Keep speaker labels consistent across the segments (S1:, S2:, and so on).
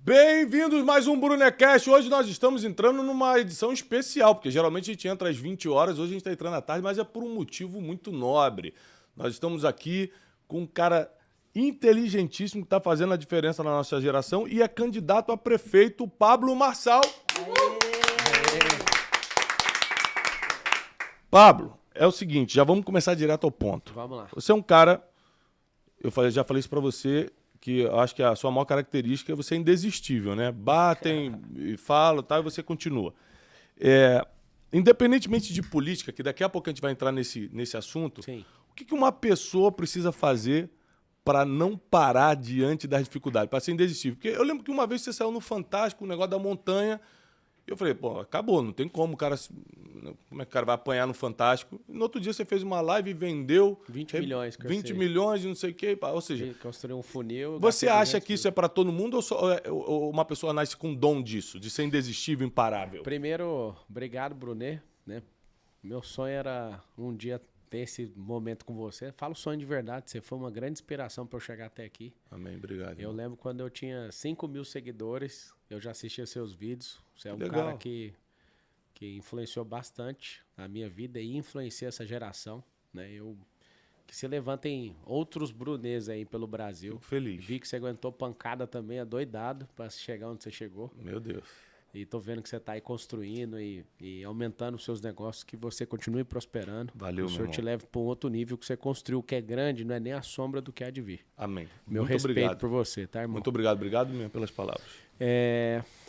S1: Bem-vindos a mais um Brunecast. Hoje nós estamos entrando numa edição especial, porque geralmente a gente entra às 20 horas, hoje a gente está entrando à tarde, mas é por um motivo muito nobre. Nós estamos aqui com um cara inteligentíssimo que está fazendo a diferença na nossa geração e é candidato a prefeito, Pablo Marçal. Pablo, é o seguinte, já vamos começar direto ao ponto.
S2: Vamos lá.
S1: Você é um cara, já falei isso para você, que eu acho que a sua maior característica é você é indesistível, né? Batem e falam, tal, e você continua. Independentemente de política, que daqui a pouco a gente vai entrar nesse assunto,
S2: Sim.
S1: o que uma pessoa precisa fazer para não parar diante das dificuldades, para ser indesistível? Porque eu lembro que uma vez você saiu no Fantástico, o negócio da montanha, e eu falei, pô, acabou, não tem como o cara... Como é que o cara vai apanhar no Fantástico? E no outro dia você fez uma live e vendeu...
S2: 20 milhões.
S1: 20 milhões e não sei o quê. Ou seja...
S2: Construiu um funil...
S1: Você acha que isso é para todo mundo ou uma pessoa nasce com dom disso, de ser indesistível, imparável?
S2: Primeiro, obrigado, Brunet. Né? Meu sonho era um dia ter esse momento com você. Falo sonho de verdade, você foi uma grande inspiração para eu chegar até aqui.
S1: Amém, obrigado.
S2: Eu lembro quando eu tinha 5 mil seguidores, eu já assistia seus vídeos. Você é um
S1: Legal.
S2: cara que influenciou bastante a minha vida e influencia essa geração. Né? Que se levantem outros Brunês aí pelo Brasil.
S1: Fico feliz.
S2: Vi que você aguentou pancada também, adoidado, para chegar onde você chegou.
S1: Meu Deus.
S2: E tô vendo que você tá aí construindo e aumentando os seus negócios, que você continue prosperando.
S1: Valeu,
S2: o Senhor te leve para um outro nível que você construiu, que é grande, não é nem a sombra do que há de vir.
S1: Amém.
S2: Meu
S1: Muito
S2: respeito
S1: obrigado
S2: por você, tá, irmão?
S1: Muito obrigado mesmo pelas palavras.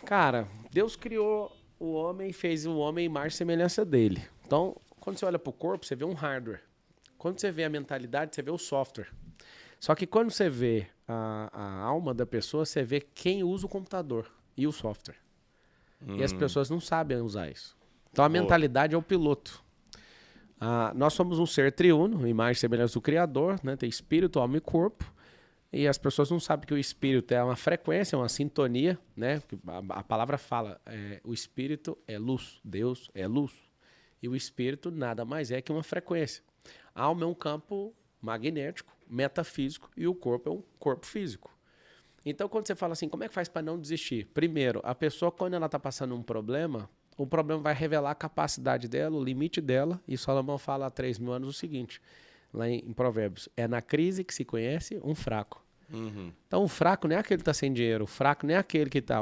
S2: Cara, Deus criou o homem e fez o homem em imagem e semelhança dele. Então, quando você olha pro corpo, você vê um hardware. Quando você vê a mentalidade, você vê o software. Só que quando você vê a alma da pessoa, você vê quem usa o computador e o software. E as pessoas não sabem usar isso. Então a mentalidade é o piloto. Nós somos um ser triuno, imagem e semelhança do Criador, né? Tem espírito, alma e corpo. E as pessoas não sabem que o espírito é uma frequência, uma sintonia, né? A palavra fala, o espírito é luz, Deus é luz. E o espírito nada mais é que uma frequência. A alma é um campo magnético, metafísico, e o corpo é um corpo físico. Então, quando você fala assim, como é que faz para não desistir? Primeiro, a pessoa, quando ela está passando um problema, o problema vai revelar a capacidade dela, o limite dela, e Salomão fala há 3.000 anos o seguinte, lá em Provérbios, é na crise que se conhece um fraco.
S1: Uhum.
S2: Então, o fraco não é aquele que está sem dinheiro, o fraco não é aquele que está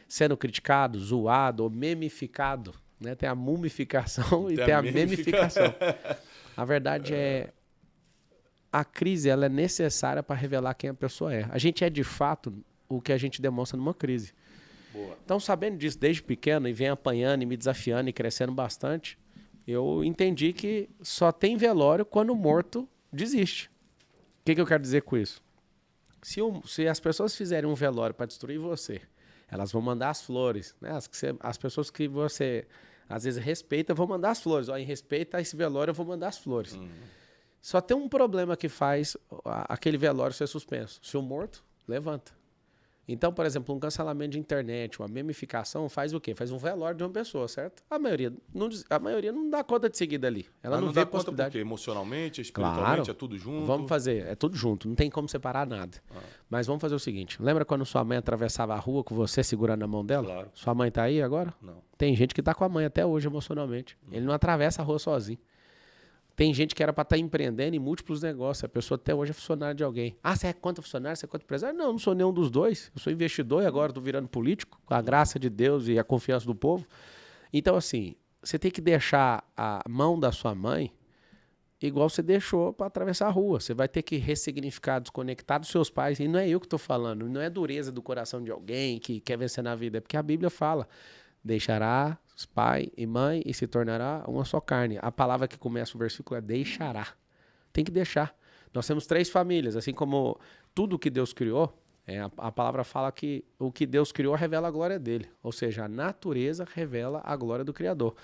S2: sendo criticado, zoado ou memificado. Né? Tem a mumificação e tem a memificação. A verdade a crise ela é necessária para revelar quem a pessoa é. A gente é, de fato, o que a gente demonstra numa crise.
S1: Boa.
S2: Então, sabendo disso desde pequeno e vem apanhando e me desafiando e crescendo bastante, eu entendi que só tem velório quando o morto desiste. O que eu quero dizer com isso? Se as pessoas fizerem um velório para destruir você, elas vão mandar as flores. Né? As pessoas que você, às vezes, respeita vão mandar as flores. Em respeito a esse velório, eu vou mandar as flores. Uhum. Só tem um problema que faz aquele velório ser suspenso. Se o morto, levanta. Então, por exemplo, um cancelamento de internet, uma memificação, faz o quê? Faz um velório de uma pessoa, certo? A maioria não dá conta de seguir dali. Ela não vê
S1: dá conta
S2: possibilidade.
S1: Porque emocionalmente, espiritualmente, claro, é tudo junto?
S2: Vamos fazer, é tudo junto. Não tem como separar nada. Mas vamos fazer o seguinte. Lembra quando sua mãe atravessava a rua com você segurando a mão dela?
S1: Claro.
S2: Sua mãe tá aí agora?
S1: Não.
S2: Tem gente que tá com a mãe até hoje emocionalmente. Ele não atravessa a rua sozinho. Tem gente que era para estar empreendendo em múltiplos negócios. A pessoa até hoje é funcionário de alguém. Você é contra funcionário? Você é contra empresário? Não, não sou nenhum dos dois. Eu sou investidor e agora estou virando político, com a graça de Deus e a confiança do povo. Então, assim, você tem que deixar a mão da sua mãe igual você deixou para atravessar a rua. Você vai ter que ressignificar, desconectar dos seus pais. E não é eu que estou falando. Não é dureza do coração de alguém que quer vencer na vida. É porque a Bíblia fala, deixará pai e mãe e se tornará uma só carne. A palavra que começa o versículo é deixará. Tem que deixar. Nós temos 3 famílias, assim como tudo que Deus criou, a palavra fala que o que Deus criou revela a glória dele. Ou seja, a natureza revela a glória do Criador.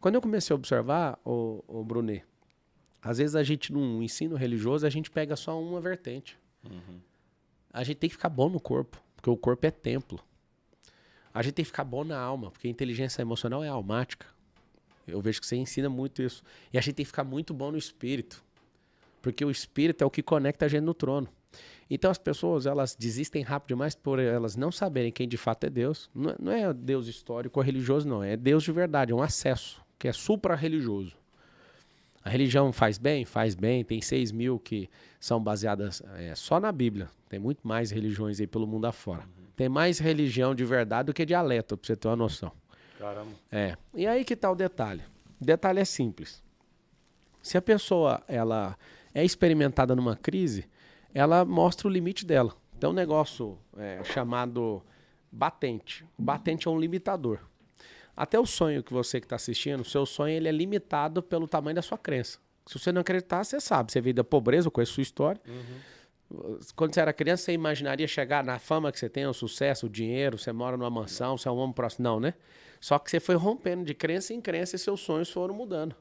S2: Quando eu comecei a observar, o Brunet, às vezes a gente, num ensino religioso, a gente pega só uma vertente. Uhum. A gente tem que ficar bom no corpo, porque o corpo é templo. A gente tem que ficar bom na alma, porque a inteligência emocional é almática. Eu vejo que você ensina muito isso. E a gente tem que ficar muito bom no espírito, porque o espírito é o que conecta a gente no trono. Então as pessoas, elas desistem rápido demais por elas não saberem quem de fato é Deus. Não é Deus histórico ou religioso, não. É Deus de verdade, é um acesso, que é supra-religioso. A religião faz bem? Faz bem. Tem 6 mil que são baseadas só na Bíblia. Tem muito mais religiões aí pelo mundo afora. Tem mais religião de verdade do que dialeto, pra você ter uma noção.
S1: Caramba.
S2: E aí que tá o detalhe. O detalhe é simples. Se a pessoa ela é experimentada numa crise, ela mostra o limite dela. Tem um negócio chamado batente. O batente é um limitador. Até o sonho que você que está assistindo, o seu sonho ele é limitado pelo tamanho da sua crença. Se você não acreditar, você sabe. Você veio da pobreza, eu conheço a sua história. Quando você era criança, você imaginaria chegar na fama que você tem, o sucesso, o dinheiro, você mora numa mansão, você é um homem próximo. Não, né? Só que você foi rompendo de crença em crença e seus sonhos foram mudando.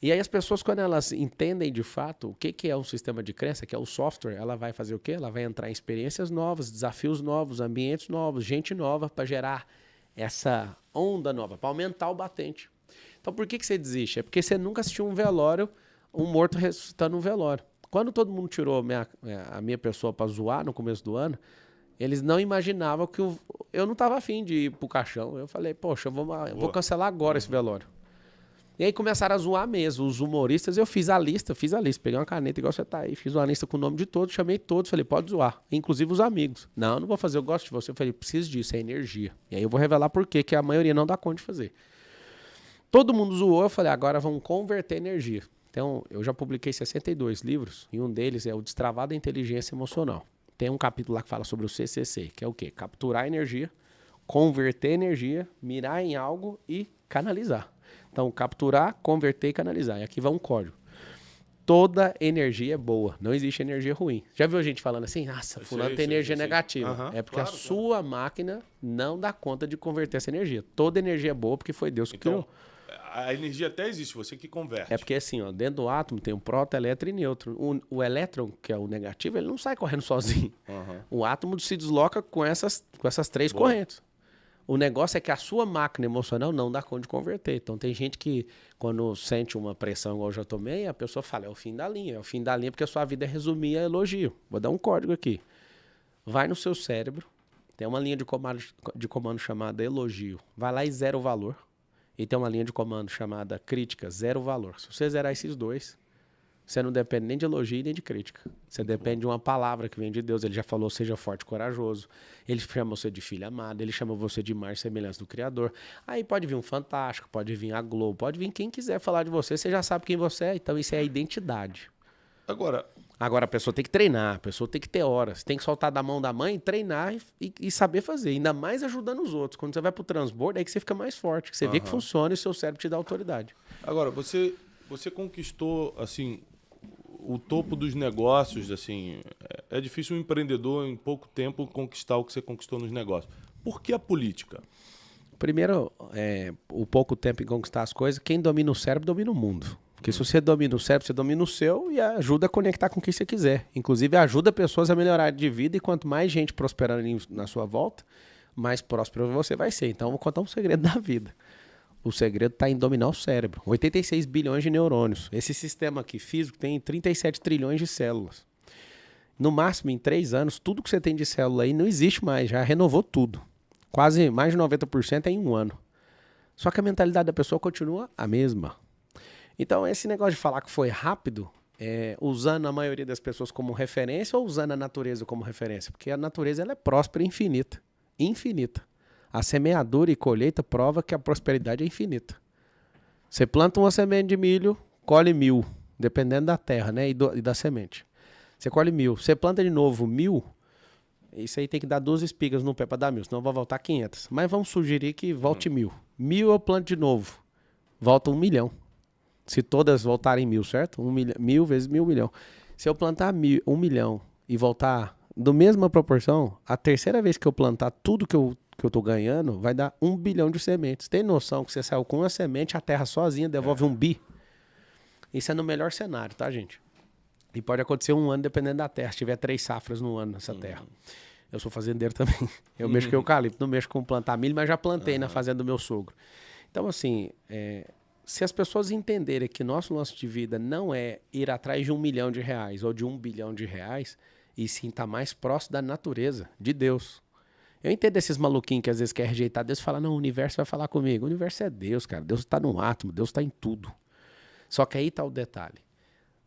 S2: E aí as pessoas, quando elas entendem de fato o que é um sistema de crença, que é o software, ela vai fazer o quê? Ela vai entrar em experiências novas, desafios novos, ambientes novos, gente nova para gerar essa onda nova, para aumentar o batente. Então por que você desiste? É porque você nunca assistiu um velório, um morto ressuscitando um velório. Quando todo mundo tirou a minha pessoa para zoar no começo do ano, eles não imaginavam que eu não estava afim de ir pro caixão. Eu falei, poxa, eu vou cancelar agora esse velório. E aí começaram a zoar mesmo, os humoristas. Eu fiz a lista, peguei uma caneta igual você tá aí, fiz uma lista com o nome de todos, chamei todos, falei, pode zoar, inclusive os amigos. Não vou fazer, eu gosto de você. Eu falei, preciso disso, é energia. E aí eu vou revelar por quê, que a maioria não dá conta de fazer. Todo mundo zoou, eu falei, agora vamos converter energia. Então, eu já publiquei 62 livros, e um deles é o Destravado da Inteligência Emocional. Tem um capítulo lá que fala sobre o CCC, que é o quê? Capturar energia, converter energia, mirar em algo e canalizar. Então, capturar, converter e canalizar. E aqui vai um código. Toda energia é boa. Não existe energia ruim. Já viu a gente falando assim? Nossa, fulano tem energia negativa. É porque a sua máquina não dá conta de converter essa energia. Toda energia é boa porque foi Deus que criou.
S1: A energia até existe, você que converte.
S2: É porque assim, ó, dentro do átomo tem um próton, elétron e nêutron. O elétron, que é o negativo, ele não sai correndo sozinho. O átomo se desloca com essas 3 correntes. O negócio é que a sua máquina emocional não dá conta de converter. Então tem gente que, quando sente uma pressão igual eu já tomei, a pessoa fala, é o fim da linha. É o fim da linha porque a sua vida é resumir a elogio. Vou dar um código aqui. Vai no seu cérebro, tem uma linha de comando chamada elogio. Vai lá e zera o valor. E tem uma linha de comando chamada crítica, zero valor. Se você zerar esses dois, você não depende nem de elogio nem de crítica. Você depende de uma palavra que vem de Deus. Ele já falou, seja forte e corajoso. Ele chama você de filho amado. Ele chama você de imagem e semelhança do Criador. Aí pode vir um Fantástico, pode vir a Globo, pode vir quem quiser falar de você. Você já sabe quem você é. Então isso é a identidade. Agora a pessoa tem que treinar, a pessoa tem que ter horas. Tem que soltar da mão da mãe, treinar e saber fazer. Ainda mais ajudando os outros. Quando você vai pro transbordo, é que você fica mais forte. Que você vê que funciona e o seu cérebro te dá autoridade.
S1: Agora, você conquistou, assim, o topo dos negócios, assim... É difícil um empreendedor, em pouco tempo, conquistar o que você conquistou nos negócios. Por que a política?
S2: Primeiro, o pouco tempo em conquistar as coisas, quem domina o cérebro, domina o mundo. Porque se você domina o cérebro, você domina o seu e ajuda a conectar com quem você quiser. Inclusive, ajuda pessoas a melhorar de vida e quanto mais gente prosperando na sua volta, mais próspero você vai ser. Então, eu vou contar um segredo da vida. O segredo está em dominar o cérebro. 86 bilhões de neurônios. Esse sistema aqui físico tem 37 trilhões de células. No máximo, em 3 anos, tudo que você tem de célula aí não existe mais. Já renovou tudo. Quase mais de 90% em 1 ano. Só que a mentalidade da pessoa continua a mesma. Então, esse negócio de falar que foi rápido, usando a maioria das pessoas como referência ou usando a natureza como referência? Porque a natureza ela é próspera e infinita. Infinita. A semeadura e colheita prova que a prosperidade é infinita. Você planta uma semente de milho, colhe 1000, dependendo da terra, né, e da semente. Você colhe 1000. Você planta de novo 1000, isso aí tem que dar 2 espigas no pé para dar 1000, senão vai voltar 500. Mas vamos sugerir que volte 1000. 1000 eu planto de novo, volta 1 milhão. Se todas voltarem 1000, certo? 1000 vezes 1000, 1 milhão. Se eu plantar 1 milhão e voltar da mesma proporção, a terceira vez que eu plantar tudo que eu tô ganhando, vai dar 1 bilhão de sementes. Tem noção que você saiu com uma semente, a terra sozinha devolve 1 bi? Isso é no melhor cenário, tá, gente? E pode acontecer 1 ano dependendo da terra, se tiver 3 safras no ano nessa terra. Eu sou fazendeiro também. Eu mexo com eucalipto, não mexo com plantar milho, mas já plantei na fazenda do meu sogro. Então, assim, se as pessoas entenderem que nosso lance de vida não é ir atrás de R$1 milhão ou de R$1 bilhão, e sim estar mais próximo da natureza, de Deus. Eu entendo esses maluquinhos que às vezes querem rejeitar Deus e falam, não, o universo vai falar comigo. O universo é Deus, cara. Deus está no átomo, Deus está em tudo. Só que aí está o detalhe.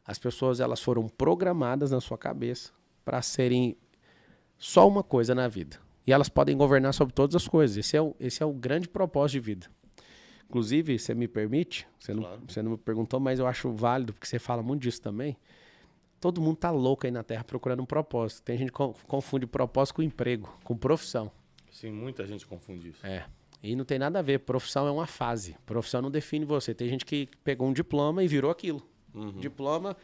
S2: As pessoas elas foram programadas na sua cabeça para serem só uma coisa na vida. E elas podem governar sobre todas as coisas. Esse é o grande propósito de vida. Inclusive, você me permite, você não me perguntou, mas eu acho válido, porque você fala muito disso também. Todo mundo tá louco aí na Terra procurando um propósito. Tem gente que confunde propósito com emprego, com profissão.
S1: Sim, muita gente confunde isso.
S2: E não tem nada a ver. Profissão é uma fase. Profissão não define você. Tem gente que pegou um diploma e virou aquilo. Diploma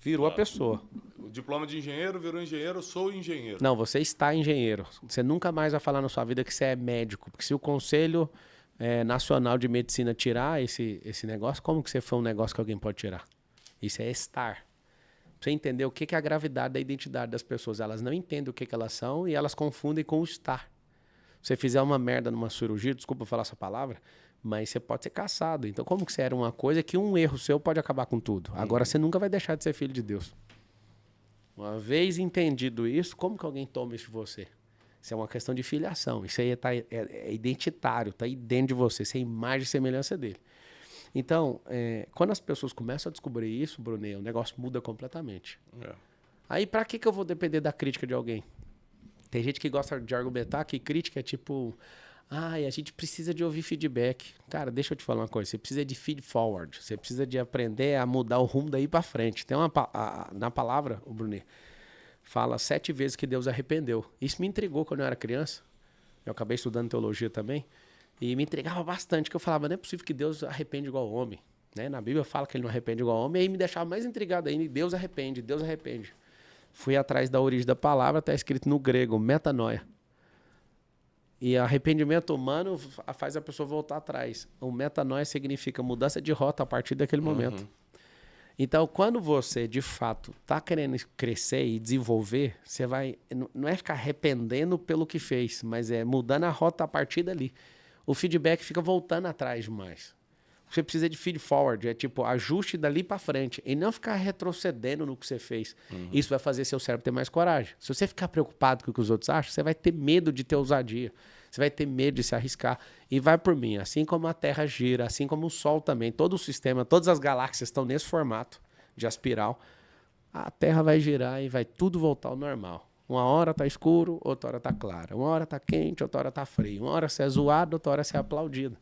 S2: virou a pessoa.
S1: O diploma de engenheiro virou engenheiro, eu sou engenheiro.
S2: Não, você está engenheiro. Você nunca mais vai falar na sua vida que você é médico. Porque se o Conselho Nacional de Medicina tirar esse negócio, como que você foi um negócio que alguém pode tirar? Isso é estar. Você entender o que é a gravidade da identidade das pessoas. Elas não entendem o que elas são e elas confundem com o estar. Se você fizer uma merda numa cirurgia, desculpa falar essa palavra, mas você pode ser caçado. Então como que você era uma coisa que um erro seu pode acabar com tudo? Agora você nunca vai deixar de ser filho de Deus. Uma vez entendido isso, como que alguém toma isso de você? Isso é uma questão de filiação. Isso aí é identitário, está aí dentro de você. Isso é imagem e semelhança dele. Então, quando as pessoas começam a descobrir isso, Brunet, o negócio muda completamente. Aí, para que eu vou depender da crítica de alguém? Tem gente que gosta de argumentar que crítica é tipo... a gente precisa de ouvir feedback. Cara, deixa eu te falar uma coisa. Você precisa de feed forward. Você precisa de aprender a mudar o rumo daí para frente. Tem na palavra, o Brunet, fala 7 vezes que Deus arrependeu. Isso me intrigou quando eu era criança. Eu acabei estudando teologia também. E me intrigava bastante, que eu falava, não é possível que Deus arrepende igual ao homem. Né? Na Bíblia fala que ele não arrepende igual ao homem, e aí me deixava mais intrigado ainda. Deus arrepende, Deus arrepende. Fui atrás da origem da palavra, está escrito no grego, metanoia. E arrependimento humano faz a pessoa voltar atrás. O metanoia significa mudança de rota a partir daquele momento. Então, quando você, de fato, está querendo crescer e desenvolver, você vai... Não é ficar arrependendo pelo que fez, mas é mudando a rota a partir dali. O feedback fica voltando atrás demais. Você precisa de feed forward, é tipo ajuste dali para frente e não ficar retrocedendo no que você fez. Isso vai fazer seu cérebro ter mais coragem. Se você ficar preocupado com o que os outros acham, você vai ter medo de ter ousadia. Você vai ter medo de se arriscar. E vai por mim, assim como a Terra gira, assim como o Sol também, todo o sistema, todas as galáxias estão nesse formato de espiral, a Terra vai girar e vai tudo voltar ao normal. Uma hora tá escuro, outra hora tá claro. Uma hora tá quente, outra hora tá frio. Uma hora você é zoado, outra hora você é aplaudido.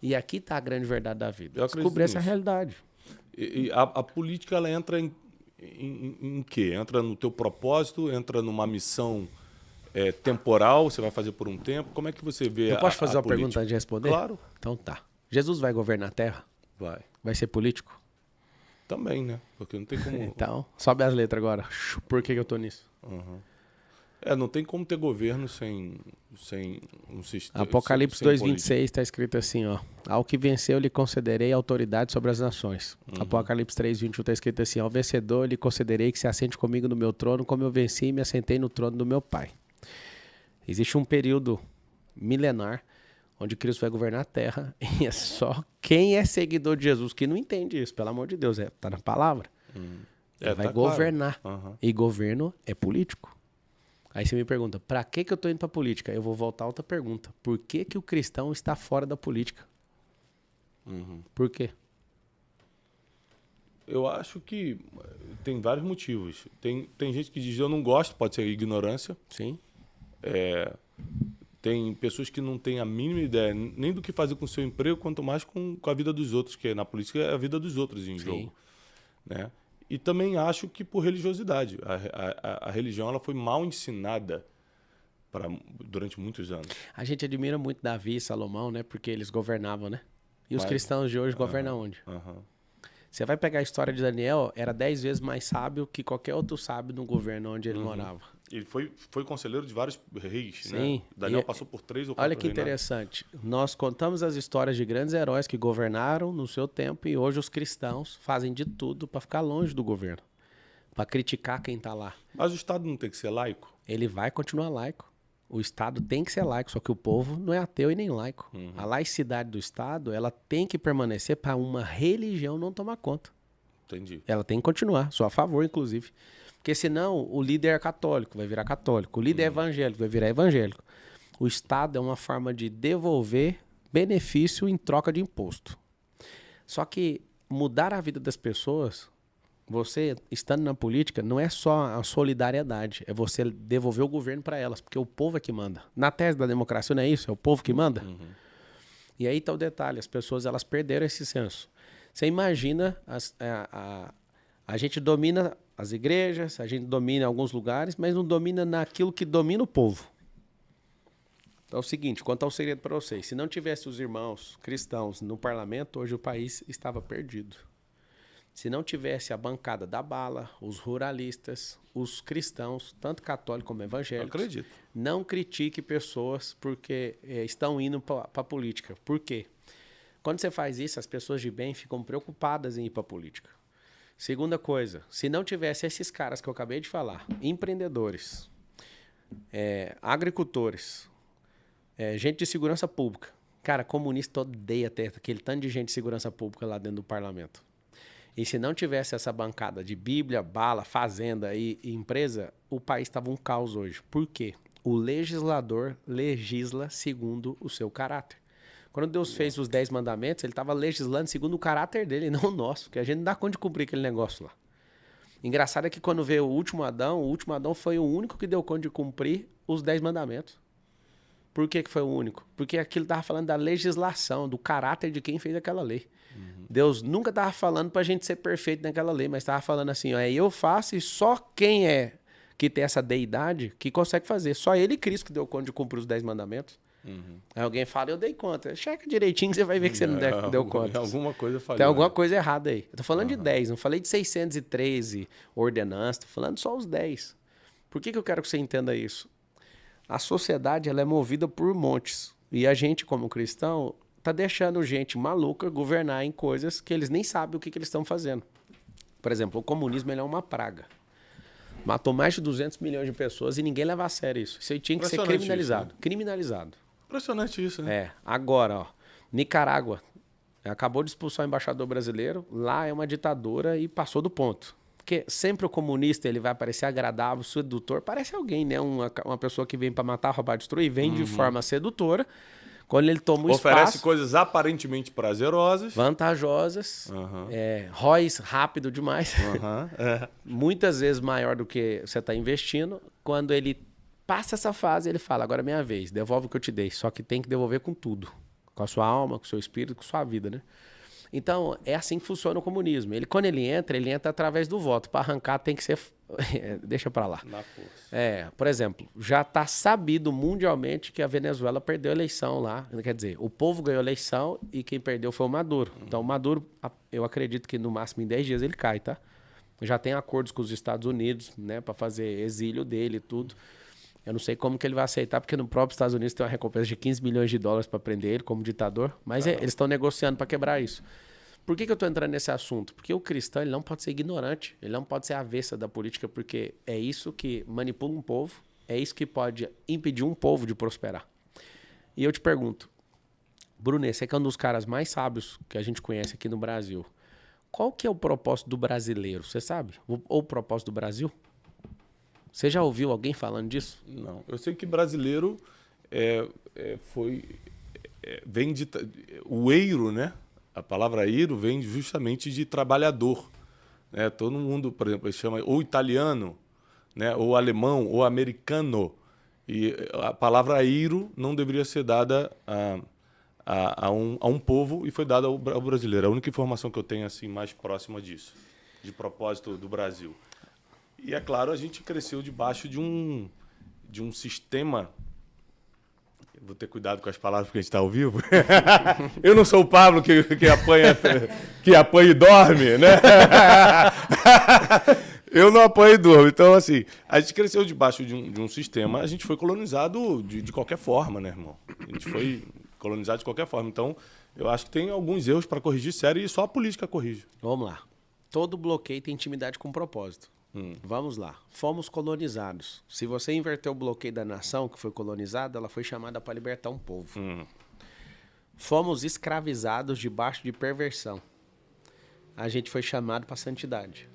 S2: E aqui tá a grande verdade da vida. Descobrir essa realidade.
S1: E a política, ela entra em quê? Entra no teu propósito? Entra numa missão temporal? Você vai fazer por um tempo? Como é que você vê
S2: Eu posso fazer uma pergunta antes de responder?
S1: Claro.
S2: Então tá. Jesus vai governar a Terra?
S1: Vai.
S2: Vai ser político?
S1: Também, né? Porque não tem como...
S2: Então, sobe as letras agora. Por que eu tô nisso?
S1: Não tem como ter governo sem um sistema.
S2: Apocalipse 2:26 está escrito assim, ó. Ao que venceu, lhe concederei autoridade sobre as nações. Apocalipse 3:21 está escrito assim, ao vencedor lhe concederei que se assente comigo no meu trono, como eu venci e me assentei no trono do meu Pai. Existe um período milenar onde Cristo vai governar a Terra e é só quem é seguidor de Jesus que não entende isso, pelo amor de Deus, tá na palavra. Ele vai governar. E governo é político. Aí você me pergunta, pra que eu tô indo pra política? Eu vou voltar a outra pergunta. Por que o cristão está fora da política? Por quê?
S1: Eu acho que tem vários motivos. Tem gente que diz, eu não gosto, pode ser ignorância.
S2: Sim.
S1: Tem pessoas que não têm a mínima ideia nem do que fazer com o seu emprego, quanto mais com a vida dos outros, que na política é a vida dos outros em jogo. Né? E também acho que por religiosidade. A religião ela foi mal ensinada durante muitos anos.
S2: A gente admira muito Davi e Salomão, né? Porque eles governavam, né? E os cristãos de hoje governam onde? Você vai pegar a história de Daniel, era 10 vezes mais sábio que qualquer outro sábio no governo onde ele morava.
S1: Ele foi conselheiro de vários reis,
S2: Sim.
S1: né? Daniel passou por 3 ou 4
S2: Olha que interessante. Nós contamos as histórias de grandes heróis que governaram no seu tempo e hoje os cristãos fazem de tudo para ficar longe do governo, para criticar quem está lá.
S1: Mas o Estado não tem que ser laico?
S2: Ele vai continuar laico. O Estado tem que ser laico, só que o povo não é ateu e nem laico. A laicidade do Estado, ela tem que permanecer para uma religião não tomar conta.
S1: Entendi.
S2: Ela tem que continuar, sou a favor, inclusive. Porque senão o líder é católico, vai virar católico. O líder é evangélico, vai virar evangélico. O Estado é uma forma de devolver benefício em troca de imposto. Só que mudar a vida das pessoas, você estando na política, não é só a solidariedade, é você devolver o governo para elas, porque o povo é que manda. Na tese da democracia não é isso? É o povo que manda? E aí tá o detalhe, as pessoas elas perderam esse senso. Você imagina, a gente domina as igrejas, a gente domina alguns lugares, mas não domina naquilo que domina o povo. Então é o seguinte, contar um segredo para vocês. Se não tivesse os irmãos cristãos no parlamento, hoje o país estava perdido. Se não tivesse a bancada da bala, os ruralistas, os cristãos, tanto católicos como evangélicos,
S1: Acredito.
S2: não critique pessoas porque estão indo para a política. Por quê? Quando você faz isso, as pessoas de bem ficam preocupadas em ir para a política. Segunda coisa, se não tivesse esses caras que eu acabei de falar, empreendedores, agricultores, gente de segurança pública. Cara, comunista odeia ter aquele tanto de gente de segurança pública lá dentro do parlamento. E se não tivesse essa bancada de Bíblia, bala, fazenda e empresa, o país estava um caos hoje. Por quê? O legislador legisla segundo o seu caráter. Quando Deus fez os 10 mandamentos, ele estava legislando segundo o caráter dele, não o nosso, porque a gente não dá conta de cumprir aquele negócio lá. Engraçado é que quando veio o último Adão foi o único que deu conta de cumprir os 10 mandamentos. Por que foi o único? Porque aquilo estava falando da legislação, do caráter de quem fez aquela lei. Deus nunca estava falando para a gente ser perfeito naquela lei, mas estava falando assim, ó, eu faço e só quem que tem essa deidade que consegue fazer. Só ele e Cristo que deu conta de cumprir os 10 mandamentos. Aí alguém fala, eu dei conta. Checa direitinho que você vai ver que você não deu conta.
S1: Alguma coisa falhou.
S2: Tem alguma coisa errada aí. Eu tô falando de 10, não falei de 613 ordenanças, tô falando só os 10. Por que eu quero que você entenda isso? A sociedade ela é movida por montes. E a gente, como cristão, tá deixando gente maluca governar em coisas que eles nem sabem o que eles estão fazendo. Por exemplo, o comunismo ele é uma praga. Matou mais de 200 milhões de pessoas e ninguém leva a sério isso. Isso aí tinha que ser criminalizado.
S1: Isso, né?
S2: Criminalizado.
S1: Impressionante isso, né?
S2: Agora, ó, Nicarágua acabou de expulsar o embaixador brasileiro, lá é uma ditadura e passou do ponto. Porque sempre o comunista ele vai parecer agradável, sedutor, parece alguém, né? Uma pessoa que vem para matar, roubar, destruir, vem de forma sedutora. Quando ele toma o
S1: oferece coisas aparentemente prazerosas,
S2: vantajosas, ROIs rápido demais, muitas vezes maior do que você está investindo. Quando ele passa essa fase, ele fala, agora é minha vez, devolve o que eu te dei. Só que tem que devolver com tudo. Com a sua alma, com o seu espírito, com a sua vida, né? Então, é assim que funciona o comunismo. Quando ele entra através do voto. Para arrancar tem que ser... Deixa para lá.
S1: Na força.
S2: Por exemplo, já está sabido mundialmente que a Venezuela perdeu a eleição lá. Quer dizer, o povo ganhou a eleição e quem perdeu foi o Maduro. Então, o Maduro, eu acredito que no máximo em 10 dias ele cai, tá? Já tem acordos com os Estados Unidos, né? Para fazer exílio dele e tudo. Eu não sei como que ele vai aceitar, porque no próprio Estados Unidos tem uma recompensa de 15 milhões de dólares para prender ele como ditador, mas eles estão negociando para quebrar isso. Por que eu estou entrando nesse assunto? Porque o cristão ele não pode ser ignorante, ele não pode ser avessa da política, porque é isso que manipula um povo, é isso que pode impedir um povo de prosperar. E eu te pergunto, Brunet, você que é um dos caras mais sábios que a gente conhece aqui no Brasil, qual que é o propósito do brasileiro? Você sabe? Ou o propósito do Brasil? Você já ouviu alguém falando disso?
S1: Não. Eu sei que brasileiro vem de... O eiro, né? A palavra eiro vem justamente de trabalhador. Né? Todo mundo, por exemplo, chama ou italiano, né? Ou alemão, ou americano. E a palavra eiro não deveria ser dada a um povo e foi dada ao brasileiro. A única informação que eu tenho assim, mais próxima disso, de propósito do Brasil. E, é claro, a gente cresceu debaixo de um sistema... Vou ter cuidado com as palavras porque a gente está ao vivo. Eu não sou o Pablo que apanha e dorme, né? Eu não apanho e durmo. Então, assim, a gente cresceu debaixo de um sistema, a gente foi colonizado de qualquer forma, né, irmão? A gente foi colonizado de qualquer forma. Então, eu acho que tem alguns erros para corrigir sério e só a política corrige.
S2: Vamos lá. Todo bloqueio tem intimidade com propósito. Vamos lá. Fomos colonizados. Se você inverter o bloqueio da nação que foi colonizada, ela foi chamada para libertar um povo. Fomos escravizados debaixo de perversão. A gente foi chamado para santidade.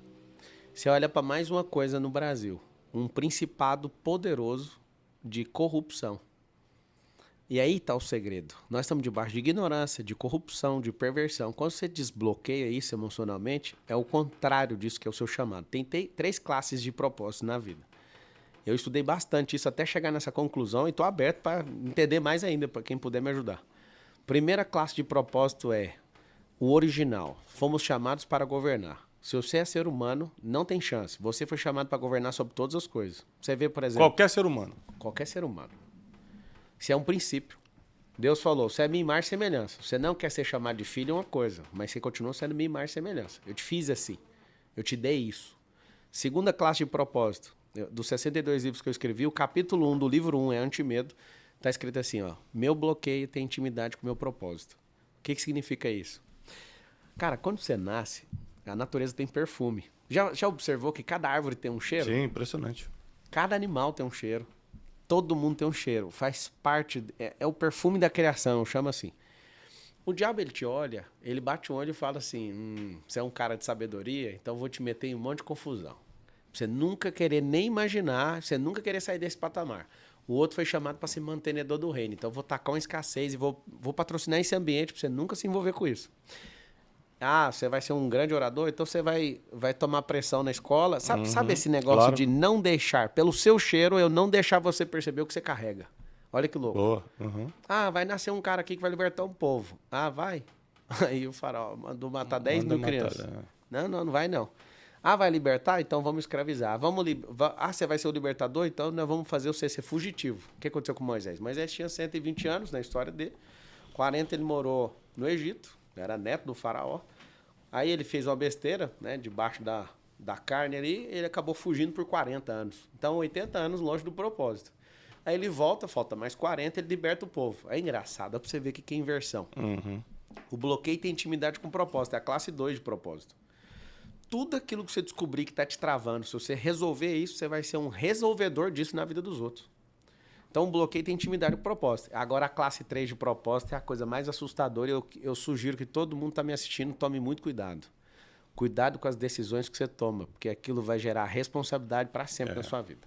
S2: Você olha para mais uma coisa no Brasil. Um principado poderoso de corrupção. E aí está o segredo. Nós estamos debaixo de ignorância, de corrupção, de perversão. Quando você desbloqueia isso emocionalmente, é o contrário disso que é o seu chamado. Tem 3 classes de propósito na vida. Eu estudei bastante isso até chegar nessa conclusão e estou aberto para entender mais ainda, para quem puder me ajudar. Primeira classe de propósito é o original. Fomos chamados para governar. Se você é ser humano, não tem chance. Você foi chamado para governar sobre todas as coisas. Você vê, por exemplo...
S1: Qualquer ser humano.
S2: Qualquer ser humano. Isso é um princípio. Deus falou, você é minha imagem e semelhança. Você não quer ser chamado de filho é uma coisa, mas você continua sendo minha imagem e semelhança. Eu te fiz assim. Eu te dei isso. Segunda classe de propósito. Dos 62 livros que eu escrevi, o capítulo 1 do livro 1 é anti-medo. Está escrito assim, ó. Meu bloqueio tem intimidade com o meu propósito. O que significa isso? Cara, quando você nasce, a natureza tem perfume. Já observou que cada árvore tem um cheiro?
S1: Sim, impressionante.
S2: Cada animal tem um cheiro. Todo mundo tem um cheiro. Faz parte... É o perfume da criação, chama assim. O diabo, ele te olha, ele bate o olho e fala assim, você é um cara de sabedoria, então eu vou te meter em um monte de confusão. Pra você nunca querer nem imaginar, você nunca querer sair desse patamar. O outro foi chamado para ser mantenedor do reino. Então eu vou tacar uma escassez e vou patrocinar esse ambiente para você nunca se envolver com isso. Ah, você vai ser um grande orador, então você vai tomar pressão na escola. Sabe esse negócio de não deixar, pelo seu cheiro, eu não deixar você perceber o que você carrega. Olha que louco.
S1: Boa.
S2: Ah, vai nascer um cara aqui que vai libertar um povo. Ah, vai? Aí o faraó mandou matar 10 mil crianças. Não vai não. Ah, vai libertar? Então vamos escravizar. Você vai ser o libertador? Então nós vamos fazer você ser fugitivo. O que aconteceu com Moisés? Moisés tinha 120 anos na história dele. 40 ele morou no Egito. Era neto do faraó. Aí ele fez uma besteira, né, debaixo da carne ali, ele acabou fugindo por 40 anos. Então, 80 anos longe do propósito. Aí ele volta, falta mais 40, ele liberta o povo. É engraçado, dá pra você ver que é inversão. O bloqueio tem intimidade com propósito, é a classe 2 de propósito. Tudo aquilo que você descobrir que tá te travando, se você resolver isso, você vai ser um resolvedor disso na vida dos outros. Então, o bloqueio tem intimidade com propósito. Agora, a classe 3 de propósito é a coisa mais assustadora. Eu sugiro que todo mundo que está me assistindo tome muito cuidado. Cuidado com as decisões que você toma, porque aquilo vai gerar responsabilidade para sempre na sua vida.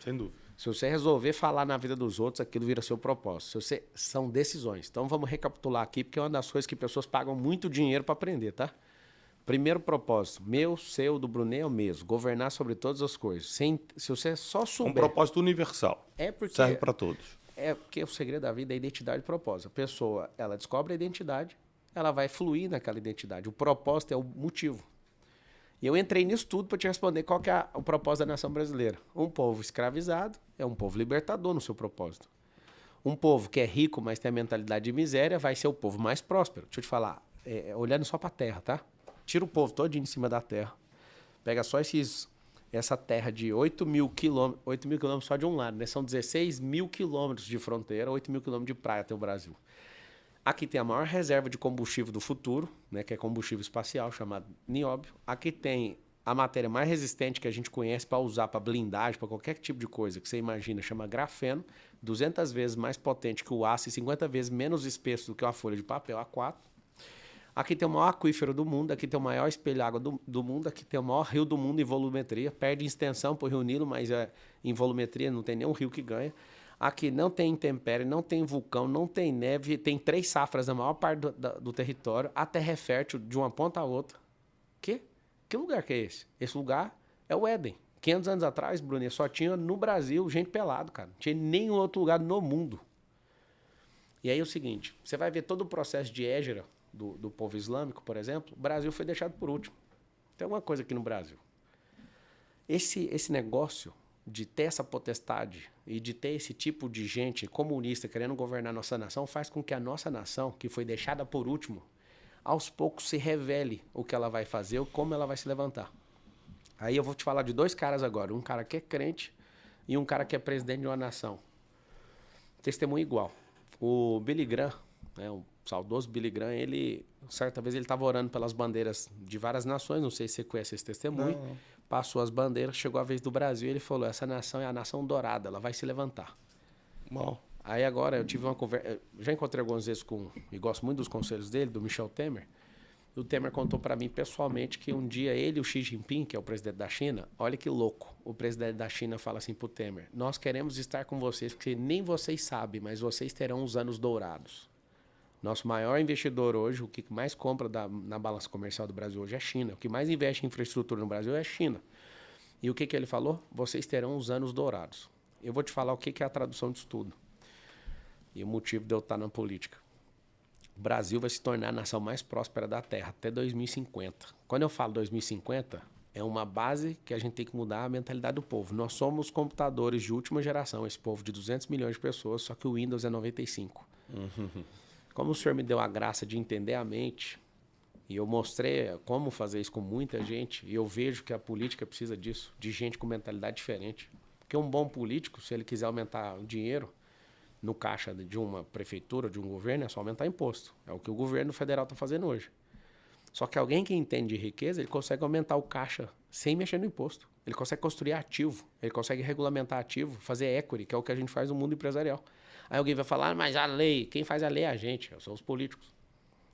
S1: Sem dúvida.
S2: Se você resolver falar na vida dos outros, aquilo vira seu propósito. São decisões. Então, vamos recapitular aqui, porque é uma das coisas que pessoas pagam muito dinheiro para aprender, tá? Primeiro propósito, meu, seu, do Brunet é o mesmo. Governar sobre todas as coisas. Se você só souber...
S1: Um propósito universal. Serve para todos.
S2: É porque o segredo da vida é identidade e propósito. A pessoa, ela descobre a identidade, ela vai fluir naquela identidade. O propósito é o motivo. E eu entrei nisso tudo para te responder qual que é o propósito da nação brasileira. Um povo escravizado é um povo libertador no seu propósito. Um povo que é rico, mas tem a mentalidade de miséria, vai ser o povo mais próspero. Deixa eu te falar, olhando só para a terra, tá? Tira o povo todinho em cima da terra. Pega só essa terra de 8 mil quilômetros. 8 mil quilômetros só de um lado, né? São 16 mil quilômetros de fronteira, 8 mil quilômetros de praia tem o Brasil. Aqui tem a maior reserva de combustível do futuro, né? Que é combustível espacial, chamado nióbio. Aqui tem a matéria mais resistente que a gente conhece para usar para blindagem, para qualquer tipo de coisa que você imagina, chama grafeno. 200 vezes mais potente que o aço e 50 vezes menos espesso do que uma folha de papel A4. Aqui tem o maior aquífero do mundo, aqui tem o maior espelho água do mundo, aqui tem o maior rio do mundo em volumetria. Perde em extensão para o Rio Nilo, mas em volumetria não tem nenhum rio que ganha. Aqui não tem intempérie, não tem vulcão, não tem neve, tem 3 safras na maior parte do território. A terra é fértil de uma ponta a outra. Que lugar que é esse? Esse lugar é o Éden. 500 anos atrás, Bruno, só tinha no Brasil gente pelado, cara. Não tinha nenhum outro lugar no mundo. E aí é o seguinte, você vai ver todo o processo de Hégera, do povo islâmico, por exemplo, o Brasil foi deixado por último. Tem alguma coisa aqui no Brasil. Esse negócio de ter essa potestade e de ter esse tipo de gente comunista querendo governar a nossa nação faz com que a nossa nação, que foi deixada por último, aos poucos se revele o que ela vai fazer ou como ela vai se levantar. Aí eu vou te falar de 2 caras agora. Um cara que é crente e um cara que é presidente de uma nação. Testemunho igual. O Billy Graham, né, saudoso Billy Graham, certa vez ele estava orando pelas bandeiras de várias nações, não sei se você conhece esse testemunho, passou as bandeiras, chegou a vez do Brasil e ele falou, essa nação é a nação dourada, ela vai se levantar.
S1: Mal.
S2: Aí agora eu tive uma conversa, já encontrei algumas vezes e gosto muito dos conselhos dele, do Michel Temer. O Temer contou para mim pessoalmente que um dia ele e o Xi Jinping, que é o presidente da China, olha que louco, o presidente da China fala assim pro Temer, nós queremos estar com vocês, porque nem vocês sabem, mas vocês terão os anos dourados. Nosso maior investidor hoje, o que mais compra na balança comercial do Brasil hoje é a China. O que mais investe em infraestrutura no Brasil é a China. E o que ele falou? Vocês terão os anos dourados. Eu vou te falar o que é a tradução disso tudo. E o motivo de eu estar na política. O Brasil vai se tornar a nação mais próspera da Terra até 2050. Quando eu falo 2050, é uma base que a gente tem que mudar a mentalidade do povo. Nós somos computadores de última geração, esse povo de 200 milhões de pessoas, só que o Windows é 95. Como o senhor me deu a graça de entender a mente, e eu mostrei como fazer isso com muita gente, e eu vejo que a política precisa disso, de gente com mentalidade diferente. Porque um bom político, se ele quiser aumentar o dinheiro no caixa de uma prefeitura, de um governo, é só aumentar imposto. É o que o governo federal está fazendo hoje. Só que alguém que entende de riqueza, ele consegue aumentar o caixa sem mexer no imposto. Ele consegue construir ativo, ele consegue regulamentar ativo, fazer equity, que é o que a gente faz no mundo empresarial. Aí alguém vai falar, mas a lei, quem faz a lei é a gente, são os políticos.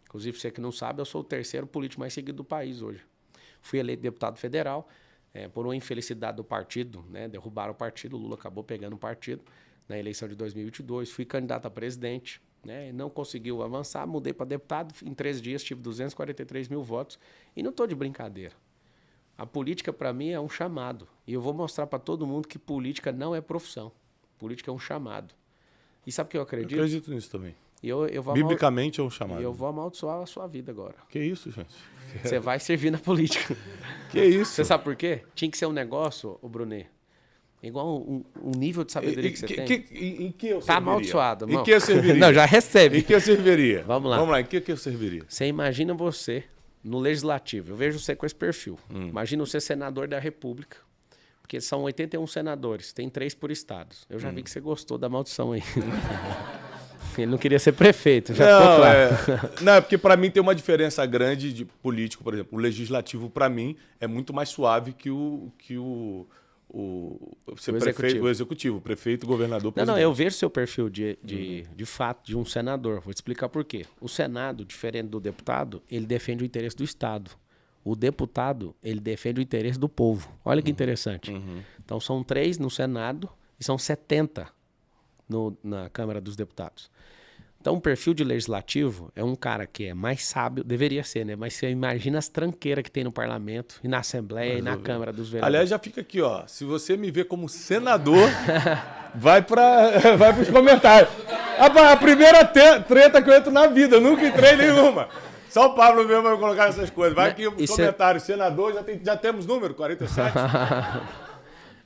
S2: Inclusive, você que não sabe, eu sou o terceiro político mais seguido do país hoje. Fui eleito deputado federal, por uma infelicidade do partido, né, derrubaram o partido, o Lula acabou pegando o partido na eleição de 2022, fui candidato a presidente, né, não conseguiu avançar, mudei para deputado, em 3 dias tive 243 mil votos e não estou de brincadeira. A política, para mim, é um chamado. E eu vou mostrar para todo mundo que política não é profissão. Política é um chamado. E sabe o que eu acredito?
S1: Eu acredito nisso também.
S2: Eu vou
S1: Biblicamente é um chamado.
S2: E eu vou amaldiçoar a sua vida agora.
S1: Que isso, gente?
S2: Você vai servir na política.
S1: Que isso?
S2: Você sabe por quê? Tinha que ser um negócio, ô Brunet, igual um nível de sabedoria que você tem.
S1: Em que eu serviria?
S2: Tá amaldiçoado, irmão.
S1: Em que eu serviria?
S2: Não, já recebe.
S1: Em que eu serviria?
S2: Vamos lá.
S1: Vamos lá, em que eu serviria?
S2: Você imagina você no legislativo. Eu vejo você com esse perfil. Imagina você senador da República. Porque são 81 senadores, tem 3 por estados. Eu já vi que você gostou da maldição aí. Ele não queria ser prefeito, já ficou claro.
S1: Não, é porque para mim tem uma diferença grande de político, por exemplo. O legislativo, para mim, é muito mais suave que o executivo, prefeito, governador, presidente.
S2: Não, eu vejo seu perfil de fato de um senador. Vou te explicar por quê. O Senado, diferente do deputado, ele defende o interesse do Estado. O deputado, ele defende o interesse do povo. Olha que interessante. Então, são 3 no Senado e são 70 na Câmara dos Deputados. Então, um perfil de legislativo é um cara que é mais sábio, deveria ser, né? Mas você imagina as tranqueiras que tem no parlamento, e na Assembleia, e na Câmara dos Vereadores.
S1: Aliás, já fica aqui, ó. Se você me vê como senador, vai pros comentários. A primeira treta que eu entro na vida, eu nunca entrei nenhuma. Só o Pablo mesmo vai colocar essas coisas. Vai aqui nos comentários. Senador, já temos número, 47.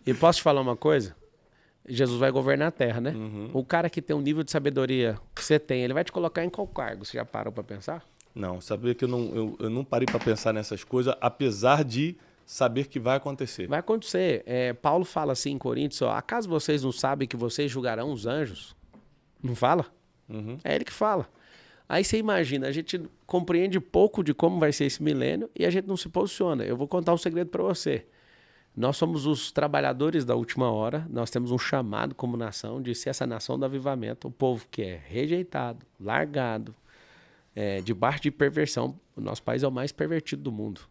S2: E posso te falar uma coisa? Jesus vai governar a terra, né? O cara que tem um nível de sabedoria que você tem, ele vai te colocar em qual cargo? Você já parou para pensar?
S1: Não, sabia que eu não parei para pensar nessas coisas, apesar de saber que vai acontecer.
S2: Vai acontecer. Paulo fala assim em Coríntios, ó, acaso vocês não sabem que vocês julgarão os anjos? Não fala? É ele que fala. Aí você imagina, a gente compreende pouco de como vai ser esse milênio e a gente não se posiciona. Eu vou contar um segredo para você. Nós somos os trabalhadores da última hora, nós temos um chamado como nação de ser essa nação do avivamento, o povo que é rejeitado, largado, debaixo de perversão. O nosso país é o mais pervertido do mundo.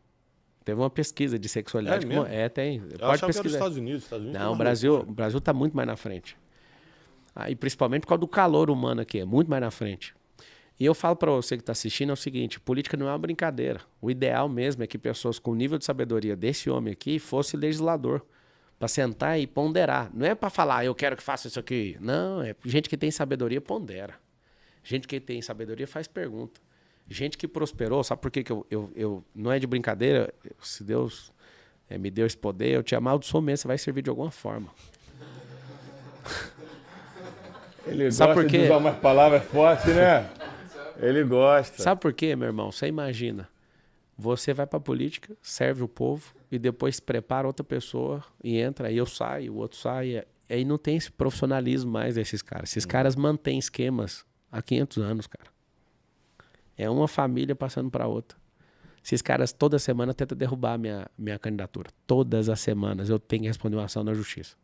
S2: Teve uma pesquisa de sexualidade. Tem.
S1: Pode pesquisar. Que era os Estados Unidos.
S2: Não, o Brasil está muito mais na frente. E principalmente por causa do calor humano aqui, é muito mais na frente. E eu falo para você que está assistindo é o seguinte, política não é uma brincadeira. O ideal mesmo é que pessoas com o nível de sabedoria desse homem aqui fosse legislador, para sentar e ponderar. Não é para falar, eu quero que faça isso aqui. Não, é gente que tem sabedoria pondera. Gente que tem sabedoria faz pergunta. Gente que prosperou, sabe por que eu não é de brincadeira? Se Deus me deu esse poder, eu te amaldiçoo mesmo, você vai servir de alguma forma.
S1: Ele sabe gosta de usar umas palavras fortes, né? Ele gosta.
S2: Sabe por quê, meu irmão? Você imagina. Você vai pra política, serve o povo e depois prepara outra pessoa e entra, aí eu saio, o outro sai. Aí não tem esse profissionalismo mais desses caras. Esses caras mantêm esquemas há 500 anos, cara. É uma família passando para outra. Esses caras toda semana tentam derrubar a minha candidatura. Todas as semanas eu tenho que responder uma ação na justiça.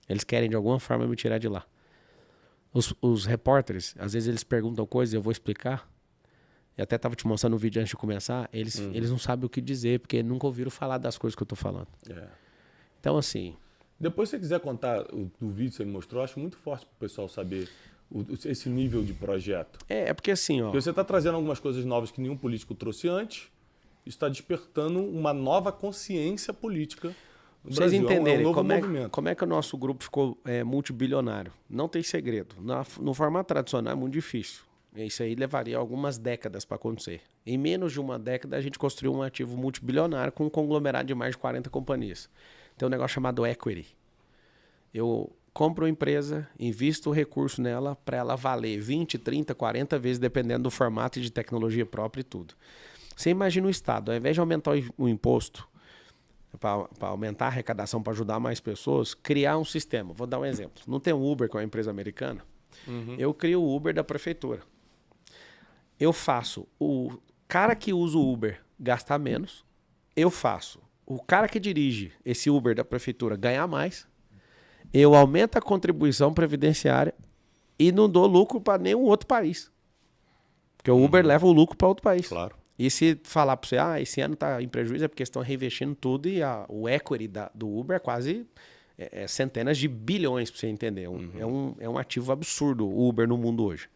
S2: Eles querem de alguma forma me tirar de lá. Os repórteres, às vezes eles perguntam coisas e eu vou explicar. Eu até estava te mostrando um vídeo antes de começar. Eles não sabem o que dizer, porque nunca ouviram falar das coisas que eu estou falando. Então, assim...
S1: Depois, se você quiser contar do vídeo que você me mostrou, eu acho muito forte para o pessoal saber esse nível de projeto.
S2: É porque assim, ó...
S1: Porque você está trazendo algumas coisas novas que nenhum político trouxe antes. Isso está despertando uma nova consciência política no
S2: Vocês
S1: Brasil.
S2: entenderem
S1: é um novo movimento.
S2: como é que o nosso grupo ficou multibilionário. Não tem segredo. No formato tradicional é muito difícil. Isso aí levaria algumas décadas para acontecer. Em menos de uma década, a gente construiu um ativo multibilionário com um conglomerado de mais de 40 companhias. Tem um negócio chamado equity. Eu compro uma empresa, invisto o recurso nela para ela valer 20, 30, 40 vezes, dependendo do formato e de tecnologia própria e tudo. Você imagina o Estado, ao invés de aumentar o imposto, para aumentar a arrecadação, para ajudar mais pessoas, criar um sistema. Vou dar um exemplo. Não tem o Uber, que é uma empresa americana? Eu crio o Uber da prefeitura. Eu faço o cara que usa o Uber gastar menos. Eu faço o cara que dirige esse Uber da prefeitura ganhar mais. Eu aumento a contribuição previdenciária e não dou lucro para nenhum outro país. Porque o Uber leva o lucro para outro país.
S1: Claro.
S2: E se falar para você, esse ano está em prejuízo, é porque estão reinvestindo tudo e o equity do Uber é quase centenas de bilhões, para você entender. É um ativo absurdo o Uber no mundo hoje.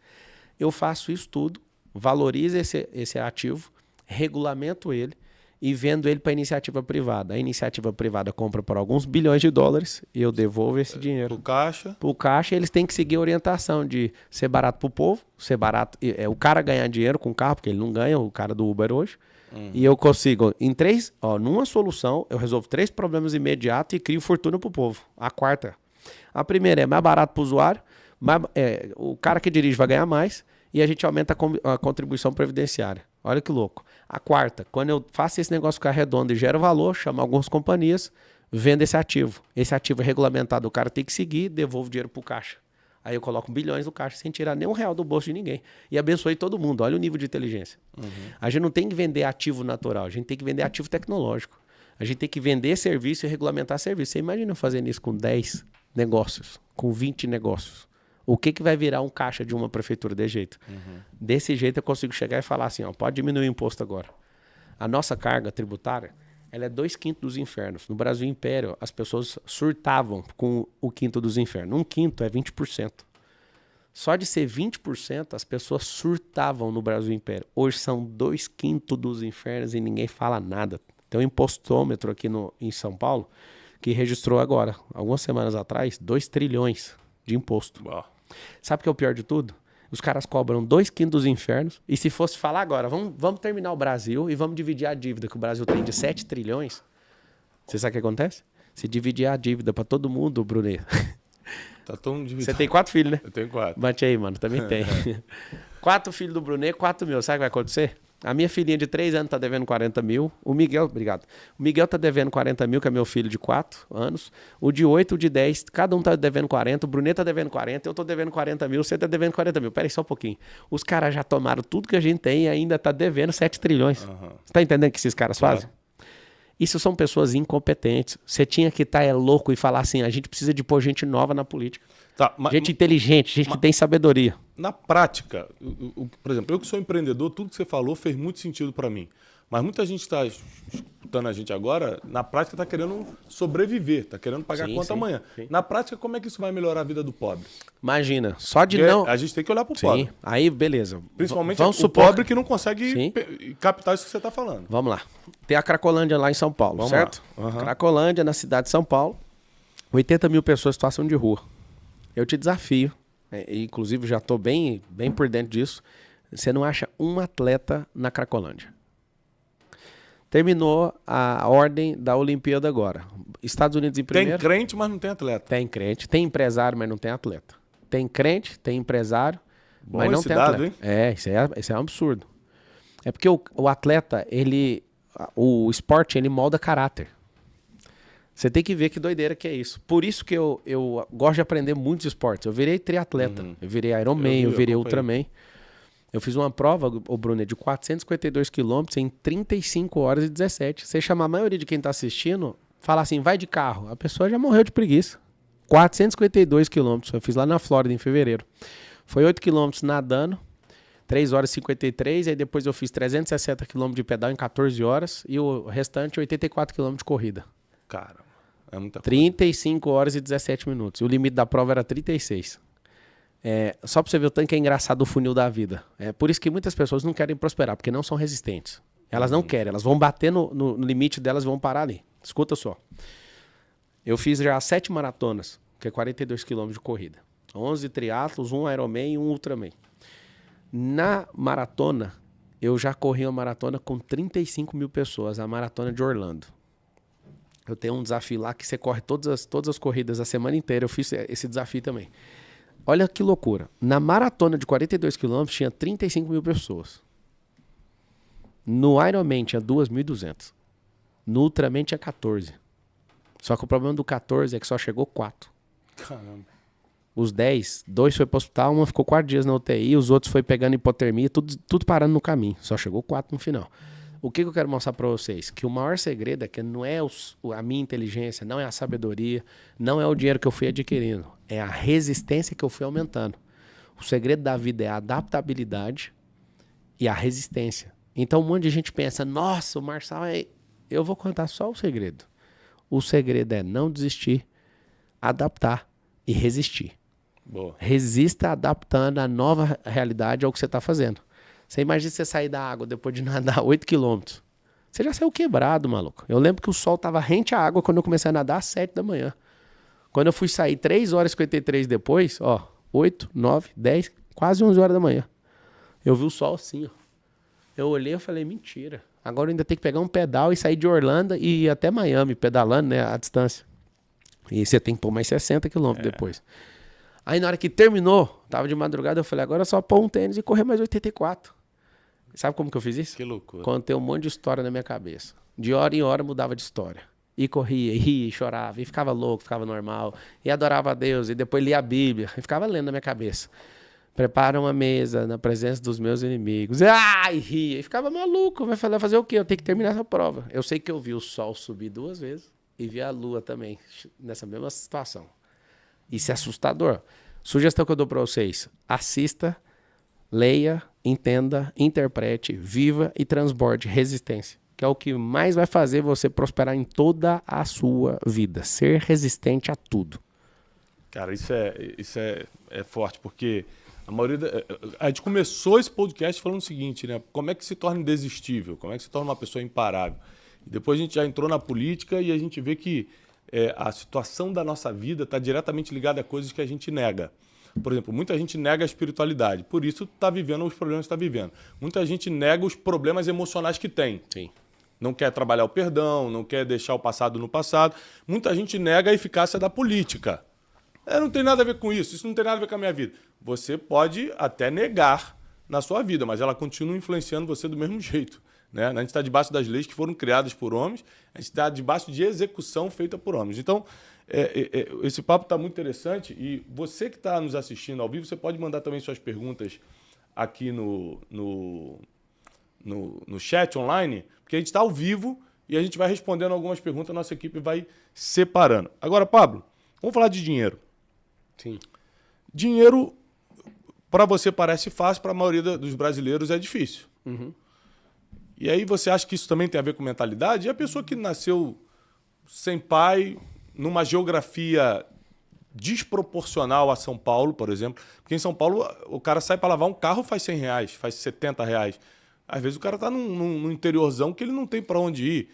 S2: Eu faço isso tudo, valorizo esse ativo, regulamento ele e vendo ele para a iniciativa privada. A iniciativa privada compra por alguns bilhões de dólares e eu devolvo esse dinheiro.
S1: Para
S2: o caixa, eles têm que seguir a orientação de ser barato para o povo, ser barato. O cara ganhar dinheiro com o carro, porque ele não ganha, o cara do Uber hoje. E eu consigo, numa solução, eu resolvo 3 problemas imediatos e crio fortuna para o povo. A quarta. A primeira é mais barato para o usuário, o cara que dirige vai ganhar mais e a gente aumenta a contribuição previdenciária. Olha que louco. A quarta, quando eu faço esse negócio ficar redondo e gero valor, chamo algumas companhias, vendo esse ativo. Esse ativo é regulamentado, o cara tem que seguir, devolvo dinheiro pro caixa. Aí eu coloco bilhões no caixa sem tirar nem R$1 do bolso de ninguém. E abençoei todo mundo. Olha o nível de inteligência. A gente não tem que vender ativo natural, a gente tem que vender ativo tecnológico. A gente tem que vender serviço e regulamentar serviço. Você imagina eu fazendo isso com 10 negócios, com 20 negócios. O que vai virar um caixa de uma prefeitura desse jeito? Desse jeito eu consigo chegar e falar assim, pode diminuir o imposto agora. A nossa carga tributária, ela é 2/5 dos infernos. No Brasil Império, as pessoas surtavam com o quinto dos infernos. 1/5 é 20%. Só de ser 20%, as pessoas surtavam no Brasil Império. Hoje são 2/5 dos infernos e ninguém fala nada. Tem um impostômetro aqui em São Paulo que registrou agora, algumas semanas atrás, 2 trilhões de imposto.
S1: Uau.
S2: Sabe o que é o pior de tudo? Os caras cobram 2/5 dos infernos. E se fosse falar agora, vamos terminar o Brasil e vamos dividir a dívida que o Brasil tem de 7 trilhões. Você sabe o que acontece? Se dividir a dívida para todo mundo, Brunet.
S1: Tá tão dividido.
S2: Você tem 4 filhos, né?
S1: Eu tenho 4.
S2: Bate aí, mano. Também tem. 4 filhos do Brunet, 4 mil. Sabe o que vai acontecer? A minha filhinha de 3 anos tá devendo 40 mil. O Miguel, obrigado. O Miguel tá devendo 40 mil, que é meu filho de 4 anos. O de 8, o de 10, cada um tá devendo 40. O Brunet tá devendo 40, eu tô devendo 40 mil, você tá devendo 40 mil. Pera aí só um pouquinho. Os caras já tomaram tudo que a gente tem e ainda tá devendo 7 trilhões. Você tá entendendo o que esses caras fazem? Isso são pessoas incompetentes. Você tinha que estar louco e falar assim, a gente precisa de pôr gente nova na política. Gente inteligente, gente que tem sabedoria.
S1: Na prática, por exemplo, eu que sou empreendedor, tudo que você falou fez muito sentido para mim. Mas muita gente está escutando a gente agora, na prática está querendo sobreviver, está querendo pagar a conta amanhã. Sim. Na prática, como é que isso vai melhorar a vida do pobre?
S2: Imagina, só de não...
S1: A gente tem que olhar para o pobre.
S2: Aí beleza.
S1: Principalmente o pobre que não consegue captar isso que você está falando.
S2: Vamos lá. Tem a Cracolândia lá em São Paulo, certo? Cracolândia, na cidade de São Paulo, 80 mil pessoas em situação de rua. Eu te desafio, inclusive já estou bem por dentro disso, você não acha um atleta na Cracolândia. Terminou a ordem da Olimpíada agora. Estados Unidos em primeiro.
S1: Tem crente, mas não tem atleta.
S2: Tem crente, tem empresário, mas não tem atleta. Tem crente, tem empresário, mas não tem atleta. Isso é um absurdo. É porque o atleta, o esporte, ele molda caráter. Você tem que ver que doideira que é isso. Por isso que eu gosto de aprender muitos esportes. Eu virei triatleta, eu virei Ironman, eu virei Ultraman. Eu fiz uma prova, o Bruno, de 452 quilômetros em 35 horas e 17. Você chamar a maioria de quem tá assistindo, falar assim, vai de carro. A pessoa já morreu de preguiça. 452 quilômetros. Eu fiz lá na Flórida em fevereiro. Foi 8 quilômetros nadando, 3 horas e 53. Aí depois eu fiz 360 quilômetros de pedal em 14 horas. E o restante, 84 quilômetros de corrida.
S1: Cara, é muita coisa.
S2: 35 horas e 17 minutos. O limite da prova era 36. Só pra você ver o tanto que é engraçado o funil da vida. É por isso que muitas pessoas não querem prosperar, porque não são resistentes. Elas não querem, elas vão bater no limite delas e vão parar ali. Escuta só. Eu fiz já 7 maratonas, que é 42 quilômetros de corrida. 11 triatlos, 1 Ironman e 1 Ultraman. Na maratona, eu já corri uma maratona com 35 mil pessoas, a maratona de Orlando. Eu tenho um desafio lá que você corre todas as corridas a semana inteira. Eu fiz esse desafio também. Olha que loucura. Na maratona de 42 quilômetros tinha 35 mil pessoas. No Ironman tinha 2.200. No Ultraman tinha 14. Só que o problema do 14 é que só chegou 4.
S1: Caramba.
S2: Os 10, 2 foi pro hospital, uma ficou 4 dias na UTI, os outros foi pegando hipotermia, tudo parando no caminho. Só chegou 4 no final. O que eu quero mostrar para vocês? Que o maior segredo é que não é a minha inteligência, não é a sabedoria, não é o dinheiro que eu fui adquirindo. É a resistência que eu fui aumentando. O segredo da vida é a adaptabilidade e a resistência. Então um monte de gente pensa, nossa, o Marçal é... Eu vou contar só o segredo. O segredo é não desistir, adaptar e resistir.
S1: Boa.
S2: Resista adaptando a nova realidade ao que você está fazendo. Você imagina você sair da água depois de nadar 8 quilômetros. Você já saiu quebrado, maluco. Eu lembro que o sol estava rente à água quando eu comecei a nadar às 7 da manhã. Quando eu fui sair 3 horas e 53 depois, 8, 9, 10, quase 11 horas da manhã. Eu vi o sol assim, ó. Eu olhei e falei, mentira. Agora eu ainda tenho que pegar um pedal e sair de Orlando e ir até Miami, pedalando, né, a distância. E você tem que pôr mais 60 quilômetros depois. Aí na hora que terminou, tava de madrugada, eu falei, agora é só pôr um tênis e correr mais 84. Sabe como que eu fiz isso?
S1: Que loucura.
S2: Contei um monte de história na minha cabeça. De hora em hora mudava de história. E corria, e ria, e chorava, e ficava louco, ficava normal. E adorava a Deus, e depois lia a Bíblia. E ficava lendo na minha cabeça. Prepara uma mesa na presença dos meus inimigos. E ria. E ficava maluco. Vai fazer o quê? Eu tenho que terminar essa prova. Eu sei que eu vi o sol subir 2 vezes. E vi a lua também, nessa mesma situação. Isso é assustador. Sugestão que eu dou para vocês. Assista, leia, entenda, interprete, viva e transborde resistência. Que é o que mais vai fazer você prosperar em toda a sua vida. Ser resistente a tudo.
S1: Cara, isso é forte, porque a maioria... A gente começou esse podcast falando o seguinte, né? Como é que se torna indesistível? Como é que se torna uma pessoa imparável? E depois a gente já entrou na política e a gente vê que a situação da nossa vida está diretamente ligada a coisas que a gente nega. Por exemplo, muita gente nega a espiritualidade, por isso está vivendo os problemas que está vivendo. Muita gente nega os problemas emocionais que tem.
S2: Sim.
S1: Não quer trabalhar o perdão, não quer deixar o passado no passado. Muita gente nega a eficácia da política. Não tem nada a ver com isso não tem nada a ver com a minha vida. Você pode até negar na sua vida, mas ela continua influenciando você do mesmo jeito. Né? A gente está debaixo das leis que foram criadas por homens, a gente está debaixo de execução feita por homens. Então, esse papo está muito interessante e você que está nos assistindo ao vivo, você pode mandar também suas perguntas aqui no chat online, porque a gente está ao vivo e a gente vai respondendo algumas perguntas, a nossa equipe vai separando. Agora, Pablo, vamos falar de dinheiro.
S2: Sim.
S1: Dinheiro, para você parece fácil, para a maioria dos brasileiros é difícil.
S2: Uhum.
S1: E aí você acha que isso também tem a ver com mentalidade? E a pessoa que nasceu sem pai, numa geografia desproporcional a São Paulo, por exemplo, porque em São Paulo o cara sai para lavar um carro faz R$100, faz R$70. Às vezes o cara está num interiorzão que ele não tem para onde ir.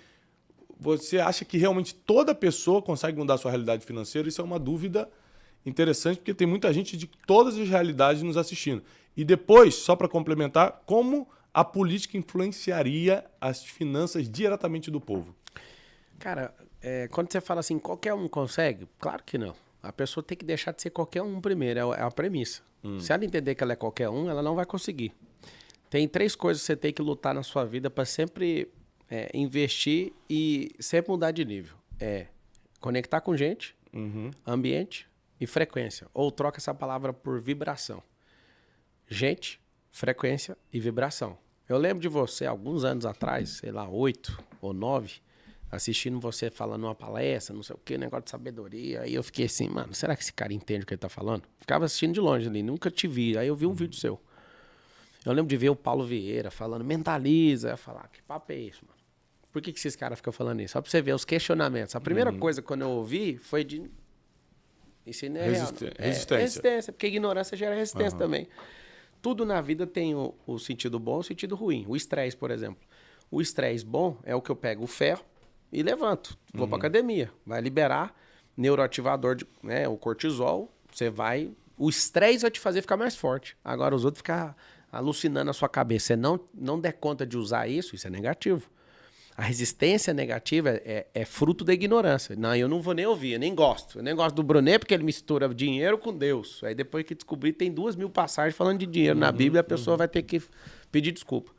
S1: Você acha que realmente toda pessoa consegue mudar a sua realidade financeira? Isso é uma dúvida interessante, porque tem muita gente de todas as realidades nos assistindo. E depois, só para complementar, como a política influenciaria as finanças diretamente do povo?
S2: Cara, quando você fala assim, qualquer um consegue? Claro que não. A pessoa tem que deixar de ser qualquer um primeiro, é a premissa. Se ela entender que ela é qualquer um, ela não vai conseguir. Tem 3 coisas que você tem que lutar na sua vida para sempre investir e sempre mudar de nível. Conectar com gente, ambiente e frequência. Ou troca essa palavra por vibração. Gente, frequência e vibração. Eu lembro de você, alguns anos atrás, sei lá, 8 ou 9, assistindo você falando uma palestra, não sei o que, negócio de sabedoria. Aí eu fiquei assim, mano, será que esse cara entende o que ele tá falando? Ficava assistindo de longe ali, nunca te vi. Aí eu vi um vídeo seu. Eu lembro de ver o Paulo Vieira falando, mentaliza. Eu ia falar, que papo é esse, mano? Por que esses caras ficam falando isso? Só pra você ver os questionamentos. A primeira coisa quando eu ouvi foi de... Isso não é real. Resistência, porque ignorância gera resistência também. Tudo na vida tem o sentido bom e o sentido ruim. O estresse, por exemplo. O estresse bom é o que eu pego o ferro e levanto. Vou pra academia. Vai liberar neuroativador, né, o cortisol. Você vai... O estresse vai te fazer ficar mais forte. Agora os outros ficam alucinando a sua cabeça. Você não der conta de usar isso é negativo. A resistência negativa é fruto da ignorância. Não, eu não vou nem ouvir, eu nem gosto. Eu nem gosto do Brunet porque ele mistura dinheiro com Deus. Aí depois que descobrir, tem 2.000 passagens falando de dinheiro na Bíblia, a pessoa vai ter que pedir desculpa.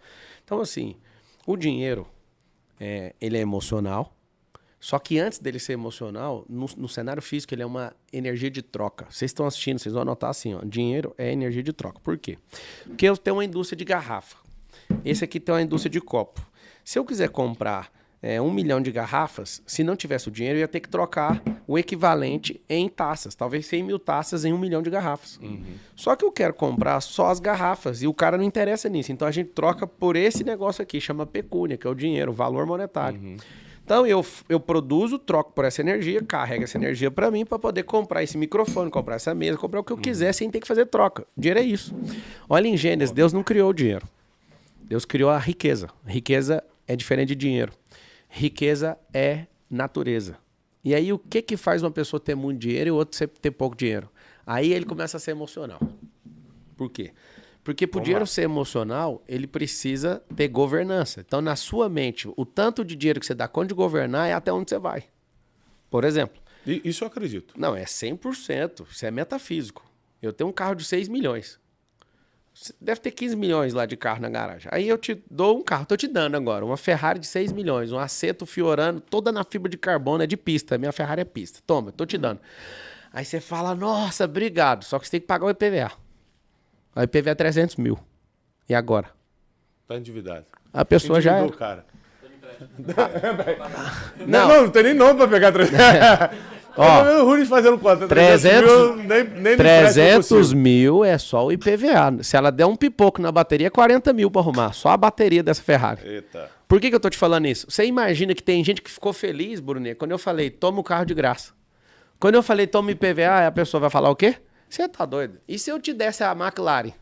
S2: Então, assim, o dinheiro, ele é emocional. Só que antes dele ser emocional, no cenário físico, ele é uma energia de troca. Vocês estão assistindo, vocês vão anotar assim, ó, dinheiro é energia de troca. Por quê? Porque eu tenho uma indústria de garrafa. Esse aqui tem uma indústria de copo. Se eu quiser comprar 1 milhão de garrafas, se não tivesse o dinheiro, eu ia ter que trocar o equivalente em taças. Talvez 100 mil taças em 1 milhão de garrafas. Só que eu quero comprar só as garrafas e o cara não interessa nisso. Então a gente troca por esse negócio aqui, chama pecúnia, que é o dinheiro, o valor monetário. Então eu produzo, troco por essa energia, carrego essa energia para mim para poder comprar esse microfone, comprar essa mesa, comprar o que eu quiser sem ter que fazer troca. Dinheiro é isso. Olha em Gênesis, Deus não criou o dinheiro. Deus criou a riqueza. Riqueza é diferente de dinheiro. Riqueza é natureza. E aí o que faz uma pessoa ter muito dinheiro e o outro ter pouco dinheiro? Aí ele começa a ser emocional. Por quê? Porque para o dinheiro ser emocional, ele precisa ter governança. Então, na sua mente, o tanto de dinheiro que você dá conta de governar é até onde você vai. Por exemplo.
S1: Isso eu acredito.
S2: Não, é 100%. Isso é metafísico. Eu tenho um carro de 6 milhões. Você deve ter 15 milhões lá de carro na garagem. Aí eu te dou um carro, tô te dando agora. Uma Ferrari de 6 milhões, um Aceto Fiorano, toda na fibra de carbono, é de pista. Minha Ferrari é pista. Toma, tô te dando. Aí você fala, nossa, obrigado. Só que você tem que pagar o IPVA. O IPVA é 300 mil. E agora?
S1: Tá endividado.
S2: A pessoa já é.
S1: Cara.
S2: Não,
S1: não tem nem nome pra pegar 300.
S2: Ó,
S1: o Runes fazendo conta.
S2: 300 mil é só o IPVA. Se ela der um pipoco na bateria, é 40 mil pra arrumar. Só a bateria dessa Ferrari.
S1: Eita.
S2: Por que eu tô te falando isso? Você imagina que tem gente que ficou feliz, Brunet, quando eu falei, toma o carro de graça. Quando eu falei, toma IPVA, a pessoa vai falar o quê? Você tá doido? E se eu te desse a McLaren?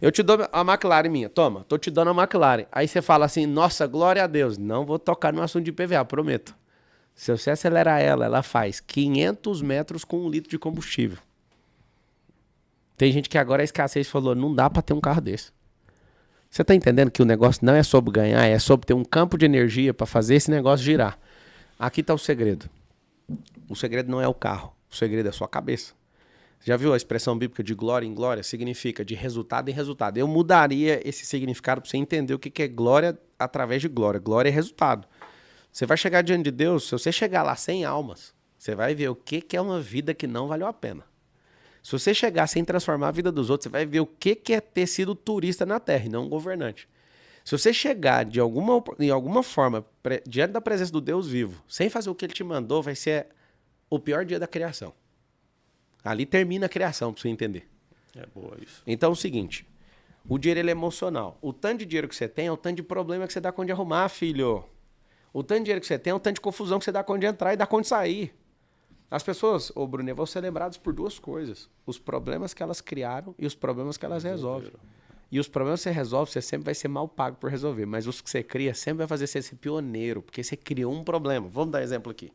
S2: Eu te dou a McLaren minha. Toma, tô te dando a McLaren. Aí você fala assim, nossa, glória a Deus. Não vou tocar no assunto de IPVA, prometo. Se você acelerar ela faz 500 metros com 1 litro de combustível. Tem gente que agora a escassez falou, não dá pra ter um carro desse. Você tá entendendo que o negócio não é sobre ganhar, é sobre ter um campo de energia pra fazer esse negócio girar. Aqui tá o segredo. O segredo não é o carro, o segredo é a sua cabeça. Já viu a expressão bíblica de glória em glória? Significa de resultado em resultado. Eu mudaria esse significado pra você entender o que é glória através de glória. Glória é resultado. Você vai chegar diante de Deus, se você chegar lá sem almas, você vai ver o que é uma vida que não valeu a pena. Se você chegar sem transformar a vida dos outros, você vai ver o que é ter sido turista na terra e não um governante. Se você chegar de alguma forma diante da presença do Deus vivo, sem fazer o que ele te mandou, vai ser o pior dia da criação. Ali termina a criação, pra você entender.
S1: É boa isso.
S2: Então é o seguinte, o dinheiro ele é emocional. O tanto de dinheiro que você tem é o tanto de problema que você dá conta de arrumar, filho. O tanto de dinheiro que você tem é o tanto de confusão que você dá conta de entrar e dá conta de sair. As pessoas, Brunet, vão ser lembradas por duas coisas. Os problemas que elas criaram e os problemas que elas resolvem. E os problemas que você resolve, você sempre vai ser mal pago por resolver. Mas os que você cria sempre vai fazer você ser pioneiro, porque você criou um problema. Vamos dar um exemplo aqui.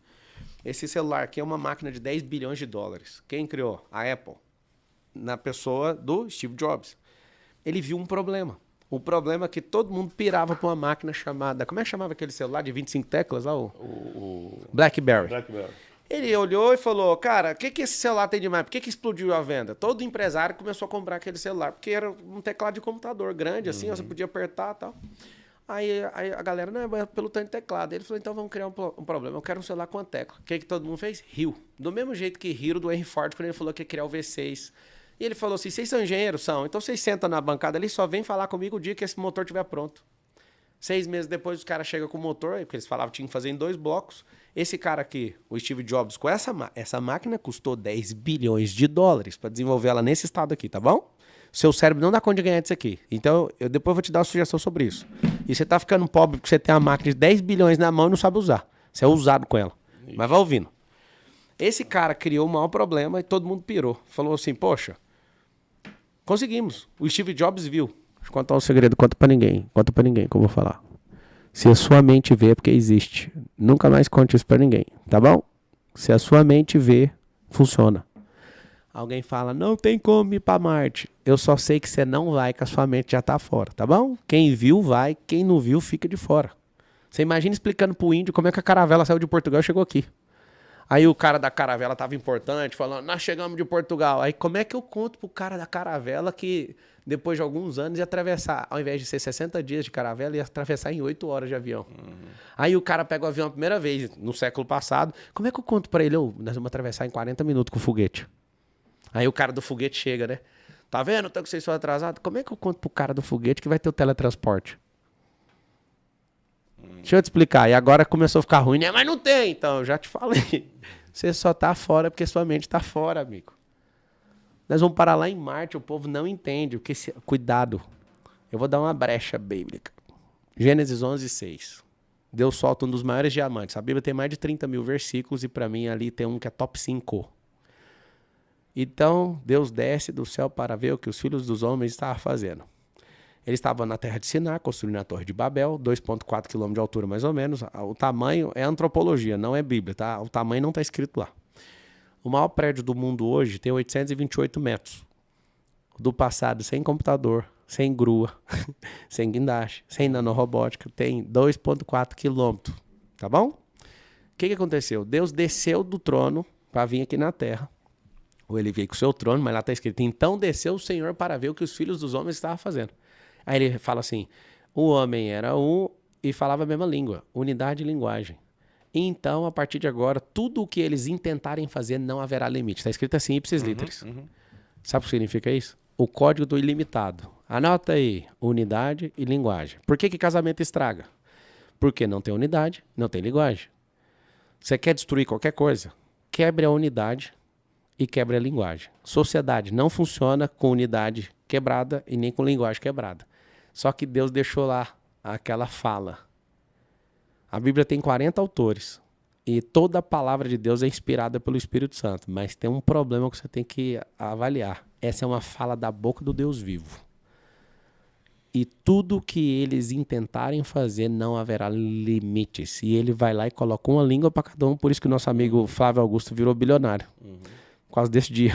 S2: Esse celular aqui é uma máquina de 10 bilhões de dólares. Quem criou? A Apple. Na pessoa do Steve Jobs. Ele viu um problema. O problema é que todo mundo pirava pra uma máquina chamada... Como é que chamava aquele celular de 25 teclas lá? O BlackBerry. Ele olhou e falou, cara, o que esse celular tem demais? Por que explodiu a venda? Todo empresário começou a comprar aquele celular, porque era um teclado de computador grande, assim, você podia apertar e tal. Aí a galera, não, é pelo tanto de teclado. Ele falou, então vamos criar um problema, eu quero um celular com a tecla. O que todo mundo fez? Riu. Do mesmo jeito que riram do Henry Ford quando ele falou que ia criar o V6 E ele falou assim, vocês são engenheiros? São. Então vocês sentam na bancada ali, só vem falar comigo o dia que esse motor estiver pronto. 6 meses depois, os caras chegam com o motor, porque eles falavam que tinha que fazer em 2 blocos. Esse cara aqui, o Steve Jobs, com essa máquina custou 10 bilhões de dólares para desenvolver ela nesse estado aqui, tá bom? Seu cérebro não dá conta de ganhar disso aqui. Então, eu depois vou te dar uma sugestão sobre isso. E você tá ficando pobre porque você tem uma máquina de 10 bilhões na mão e não sabe usar. Você é usado com ela. Mas vai ouvindo. Esse cara criou o maior problema e todo mundo pirou. Falou assim, poxa, conseguimos. O Steve Jobs viu. Deixa eu contar um segredo, conta pra ninguém que eu vou falar. Se a sua mente vê, é porque existe. Nunca mais conte isso pra ninguém, tá bom? Se a sua mente vê, funciona. Alguém fala, não tem como ir pra Marte. Eu só sei que você não vai, que a sua mente já tá fora, tá bom? Quem viu, vai. Quem não viu, fica de fora. Você imagina explicando pro índio como é que a caravela saiu de Portugal e chegou aqui. Aí o cara da caravela tava importante, falando, nós chegamos de Portugal. Aí como é que eu conto pro cara da caravela que depois de alguns anos ia atravessar, ao invés de ser 60 dias de caravela, ia atravessar em 8 horas de avião. Aí o cara pega o avião a primeira vez, no século passado. Como é que eu conto pra ele, nós vamos atravessar em 40 minutos com o foguete? Aí o cara do foguete chega, né? Tá vendo? Tanto que vocês são atrasados. Como é que eu conto pro cara do foguete que vai ter o teletransporte? Deixa eu te explicar. E agora começou a ficar ruim, né? Mas não tem. Então, eu já te falei. Você só tá fora porque sua mente tá fora, amigo. Nós vamos parar lá em Marte. O povo não entende. Cuidado. Eu vou dar uma brecha bíblica. Gênesis 11:6. Deus solta um dos maiores diamantes. A Bíblia tem mais de 30 mil versículos e pra mim ali tem um que é top 5. Então, Deus desce do céu para ver o que os filhos dos homens estavam fazendo. Eles estavam na terra de Sinar, construindo a Torre de Babel, 2,4 km de altura mais ou menos. O tamanho é antropologia, não é Bíblia, tá? O tamanho não está escrito lá. O maior prédio do mundo hoje tem 828 metros. Do passado, sem computador, sem grua, sem guindaste, sem nanorobótica, tem 2,4 km, tá bom? O que aconteceu? Deus desceu do trono para vir aqui na terra. Ou ele veio com o seu trono, mas lá está escrito, então desceu o Senhor para ver o que os filhos dos homens estavam fazendo. Aí ele fala assim, o homem era um e falava a mesma língua, unidade de linguagem. Então, a partir de agora, tudo o que eles intentarem fazer não haverá limite. Está escrito assim, ipsis literis. Sabe o que significa isso? O código do ilimitado. Anota aí, unidade e linguagem. Por que casamento estraga? Porque não tem unidade, não tem linguagem. Você quer destruir qualquer coisa? Quebre a unidade e quebre a linguagem. Sociedade não funciona com unidade quebrada e nem com linguagem quebrada. Só que Deus deixou lá aquela fala. A Bíblia tem 40 autores e toda a palavra de Deus é inspirada pelo Espírito Santo, mas tem um problema que você tem que avaliar. Essa é uma fala da boca do Deus vivo. E tudo que eles intentarem fazer não haverá limites. E ele vai lá e coloca uma língua para cada um, por isso que o nosso amigo Flávio Augusto virou bilionário. Por causa desse dia.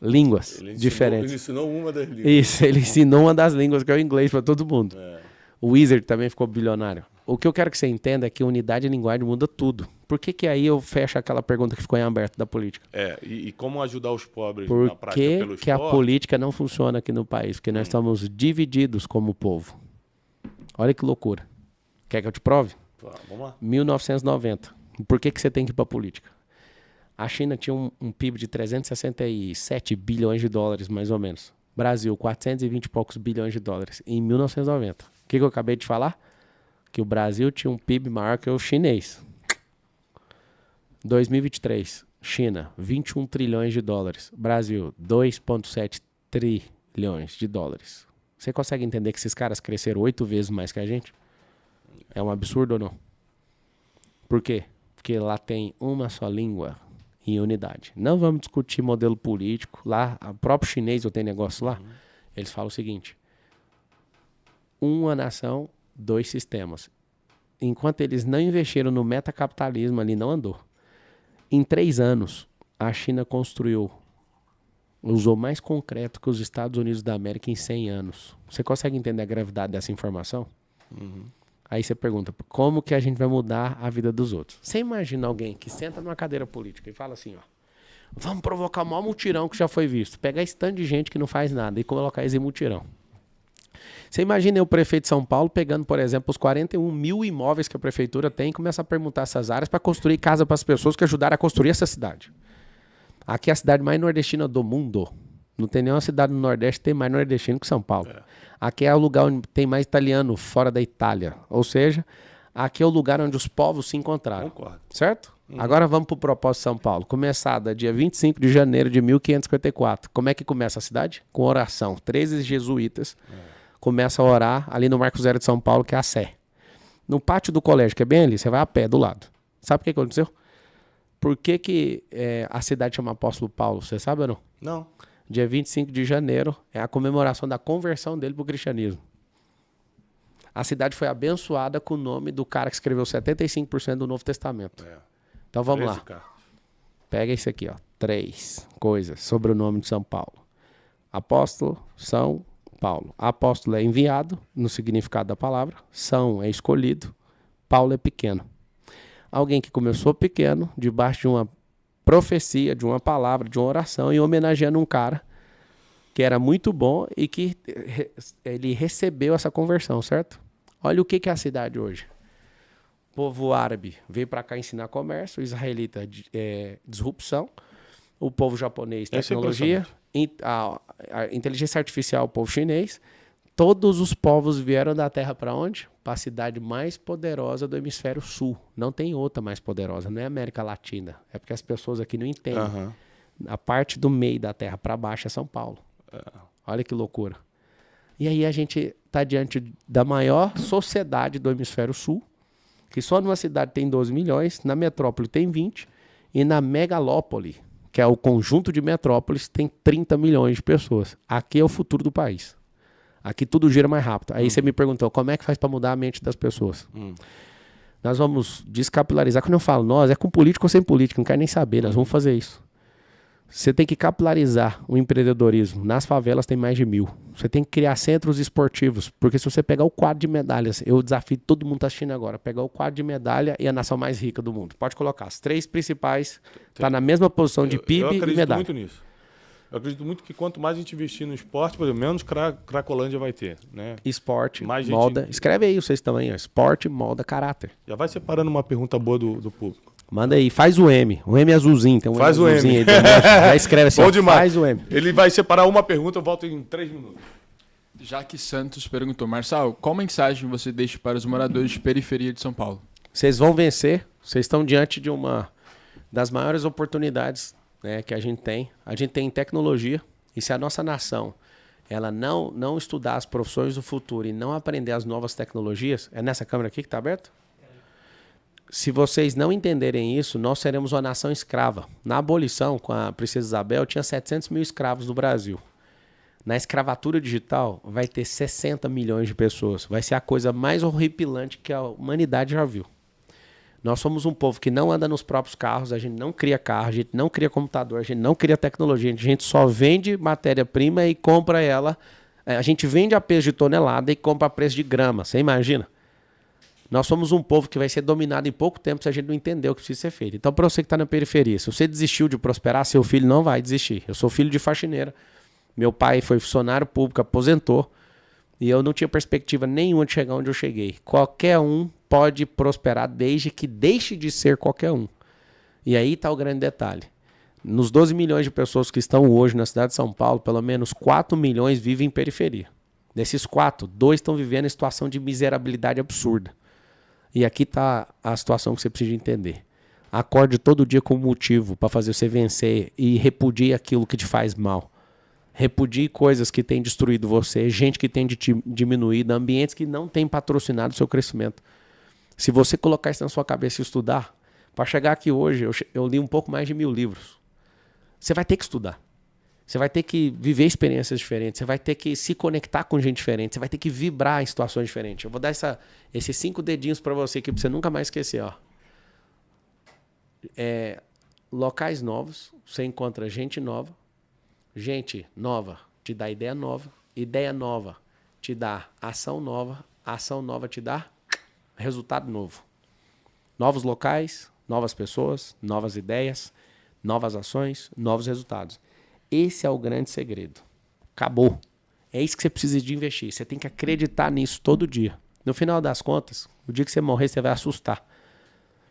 S2: Línguas diferentes.
S1: Ele ensinou uma das línguas.
S2: Isso, ele ensinou uma das línguas, que é o inglês, para todo mundo. O Wizard também ficou bilionário. O que eu quero que você entenda é que unidade e linguagem muda tudo. Por que aí eu fecho aquela pergunta que ficou em aberto da política?
S1: E como ajudar os pobres
S2: na
S1: prática pelo esporte?
S2: Por que a política não funciona aqui no país? Porque nós estamos divididos como povo. Olha que loucura. Quer que eu te prove?
S1: Vamos lá.
S2: 1990. Por que você tem que ir para a política? A China tinha um PIB de 367 bilhões de dólares, mais ou menos. Brasil, 420 e poucos bilhões de dólares, em 1990. O que eu acabei de falar? Que o Brasil tinha um PIB maior que o chinês. 2023, China, 21 trilhões de dólares. Brasil, 2,7 trilhões de dólares. Você consegue entender que esses caras cresceram 8 vezes mais que a gente? É um absurdo ou não? Por quê? Porque lá tem uma só língua em unidade. Não vamos discutir modelo político. Lá, o próprio chinês, eu tenho negócio lá, eles falam o seguinte: uma nação, 2 sistemas. Enquanto eles não investiram no metacapitalismo, ali não andou. Em 3 anos, a China usou mais concreto que os Estados Unidos da América em 100 anos. Você consegue entender a gravidade dessa informação? Aí você pergunta, como que a gente vai mudar a vida dos outros? Você imagina alguém que senta numa cadeira política e fala assim, ó, vamos provocar o maior mutirão que já foi visto. Pegar esse tanto de gente que não faz nada e colocar eles em mutirão. Você imagina o prefeito de São Paulo pegando, por exemplo, os 41 mil imóveis que a prefeitura tem e começa a permutar essas áreas para construir casa para as pessoas que ajudaram a construir essa cidade. Aqui é a cidade mais nordestina do mundo. Não tem nenhuma cidade no Nordeste que tem mais nordestino que São Paulo.
S1: É.
S2: Aqui é o lugar onde tem mais italiano fora da Itália. Ou seja, aqui é o lugar onde os povos se encontraram.
S1: Concordo.
S2: Certo? Agora vamos para o propósito de São Paulo. Começada dia 25 de janeiro de 1554. Como é que começa a cidade? Com oração. 13 jesuítas começam a orar ali no Marco Zero de São Paulo, que é a Sé. No pátio do colégio, que é bem ali, você vai a pé do lado. Sabe o que aconteceu? Por que a cidade chama Apóstolo Paulo? Você sabe ou não?
S1: Não.
S2: Dia 25 de janeiro é a comemoração da conversão dele para o cristianismo. A cidade foi abençoada com o nome do cara que escreveu 75% do Novo Testamento.
S1: É.
S2: Então vamos lá.
S1: 13 cartas.
S2: Pega isso aqui, ó. 3 coisas sobre o nome de São Paulo. Apóstolo, São Paulo. Apóstolo é enviado, no significado da palavra. São é escolhido. Paulo é pequeno. Alguém que começou pequeno, debaixo de uma profecia, de uma palavra, de uma oração, e homenageando um cara que era muito bom e que ele recebeu essa conversão, certo? Olha o que é a cidade hoje. O povo árabe veio para cá ensinar comércio, o israelita disrupção, o povo japonês tecnologia, a inteligência artificial, o povo chinês. Todos os povos vieram da Terra para onde? Para a cidade mais poderosa do hemisfério sul. Não tem outra mais poderosa, não é América Latina. É porque as pessoas aqui não entendem.
S1: Aham.
S2: A parte do meio da Terra para baixo é São Paulo. Olha que loucura. E aí a gente está diante da maior sociedade do hemisfério sul, que só numa cidade tem 12 milhões, na metrópole tem 20, e na megalópole, que é o conjunto de metrópoles, tem 30 milhões de pessoas. Aqui é o futuro do país. Aqui tudo gira mais rápido. Aí você me perguntou, como é que faz para mudar a mente das pessoas? Nós vamos descapilarizar. Quando eu falo nós, é com político ou sem político, não quero nem saber, nós vamos fazer isso. Você tem que capilarizar o empreendedorismo. Nas favelas tem mais de 1000. Você tem que criar centros esportivos, porque se você pegar o quadro de medalhas, eu desafio todo mundo que está assistindo agora, pegar o quadro de medalha e a nação mais rica do mundo. Pode colocar, as 3 principais, tá na mesma posição de PIB
S1: eu
S2: e
S1: acredito
S2: medalha.
S1: muito nisso. Eu acredito muito que quanto mais a gente investir no esporte, por exemplo, menos Cracolândia vai ter, né?
S2: Esporte,
S1: Mais gente-
S2: moda. Escreve aí vocês também, ó. Esporte, moda, caráter.
S1: Já vai separando uma pergunta boa do público.
S2: Manda aí, faz o M. O M é azulzinho, tem um
S1: Faz
S2: M
S1: o
S2: azulzinho
S1: M.
S2: aí. Dentro. Já escreve assim,
S1: Bom
S2: ó,
S1: demais.
S2: faz o M.
S1: Ele vai separar uma pergunta, eu volto em 3 minutos.
S3: Jaque Santos perguntou, Marçal, qual mensagem você deixa para os moradores de periferia de São Paulo?
S2: Vocês vão vencer, vocês estão diante de uma das maiores oportunidades, né, que a gente tem. A gente tem tecnologia, e se a nossa nação ela não estudar as profissões do futuro e não aprender as novas tecnologias, é nessa câmera aqui que está aberta? Se vocês não entenderem isso, nós seremos uma nação escrava. Na abolição, com a Princesa Isabel, tinha 700 mil escravos no Brasil. Na escravatura digital, vai ter 60 milhões de pessoas. Vai ser a coisa mais horripilante que a humanidade já viu. Nós somos um povo que não anda nos próprios carros, a gente não cria carro, a gente não cria computador, a gente não cria tecnologia, a gente só vende matéria-prima e compra ela. A gente vende a preço de tonelada e compra a preço de grama. Você imagina? Nós somos um povo que vai ser dominado em pouco tempo se a gente não entender o que precisa ser feito. Então, para você que está na periferia, se você desistiu de prosperar, seu filho não vai desistir. Eu sou filho de faxineira. Meu pai foi funcionário público, aposentou. E eu não tinha perspectiva nenhuma de chegar onde eu cheguei. Qualquer um pode prosperar desde que deixe de ser qualquer um. E aí está o grande detalhe. Nos 12 milhões de pessoas que estão hoje na cidade de São Paulo, pelo menos 4 milhões vivem em periferia. Desses 4, 2 estão vivendo em situação de miserabilidade absurda. E aqui está a situação que você precisa entender. Acorde todo dia com um motivo para fazer você vencer e repudie aquilo que te faz mal. Repudie coisas que têm destruído você, gente que tem diminuído, ambientes que não têm patrocinado o seu crescimento. Se você colocar isso na sua cabeça e estudar, para chegar aqui hoje, eu li um pouco mais de 1000 livros. Você vai ter que estudar. Você vai ter que viver experiências diferentes. Você vai ter que se conectar com gente diferente. Você vai ter que vibrar em situações diferentes. Eu vou dar esses 5 dedinhos para você aqui, para você nunca mais esquecer. Ó. Locais novos, você encontra gente nova. Gente nova te dá ideia nova te dá ação nova te dá resultado novo. Novos locais, novas pessoas, novas ideias, novas ações, novos resultados. Esse é o grande segredo. Acabou. É isso que você precisa de investir. Você tem que acreditar nisso todo dia. No final das contas, o dia que você morrer, você vai assustar.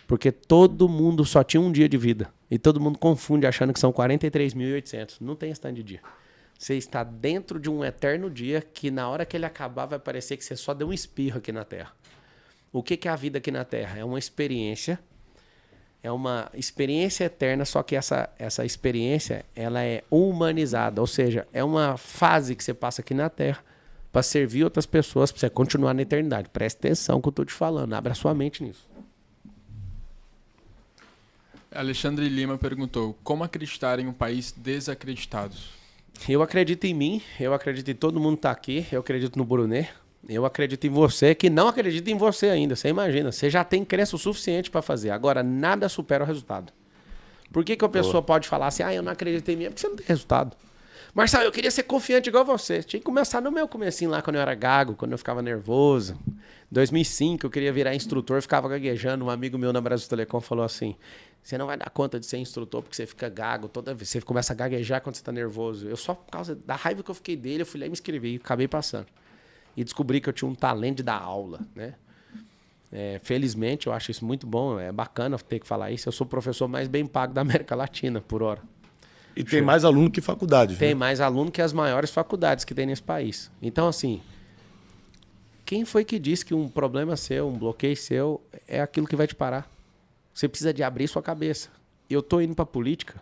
S2: Porque todo mundo só tinha um dia de vida. E todo mundo confunde achando que são 43.800. Não tem esse tanto de dia. Você está dentro de um eterno dia que na hora que ele acabar vai parecer que você só deu um espirro aqui na Terra. O que é a vida aqui na Terra? É uma experiência eterna, só que essa experiência ela é humanizada, ou seja, é uma fase que você passa aqui na Terra para servir outras pessoas, para você continuar na eternidade. Preste atenção no que eu estou te falando, abra sua mente nisso.
S3: Alexandre Lima perguntou, como acreditar em um país desacreditado?
S2: Eu acredito em mim, eu acredito em todo mundo que está aqui, eu acredito no Brunet. Eu acredito em você, que não acredita em você ainda. Você imagina, você já tem crença o suficiente para fazer. Agora, nada supera o resultado. Por que a pessoa pode falar assim, eu não acredito em mim? É porque você não tem resultado. Marcelo, eu queria ser confiante igual você. Tinha que começar no meu comecinho lá, quando eu era gago, quando eu ficava nervoso. Em 2005, eu queria virar instrutor, ficava gaguejando. Um amigo meu na Brasil Telecom falou assim, você não vai dar conta de ser instrutor porque você fica gago toda vez. Você começa a gaguejar quando você está nervoso. Eu só por causa da raiva que eu fiquei dele, eu fui lá e me inscrevi e acabei passando. E descobri que eu tinha um talento de dar aula, né? Felizmente, eu acho isso muito bom, é bacana ter que falar isso. Eu sou o professor mais bem pago da América Latina, por hora.
S1: E tem mais aluno que faculdades,
S2: Tem
S1: né?
S2: mais aluno que as maiores faculdades que tem nesse país. Então, assim, quem foi que disse que um problema seu, um bloqueio seu, é aquilo que vai te parar? Você precisa de abrir sua cabeça. Eu tô indo pra política,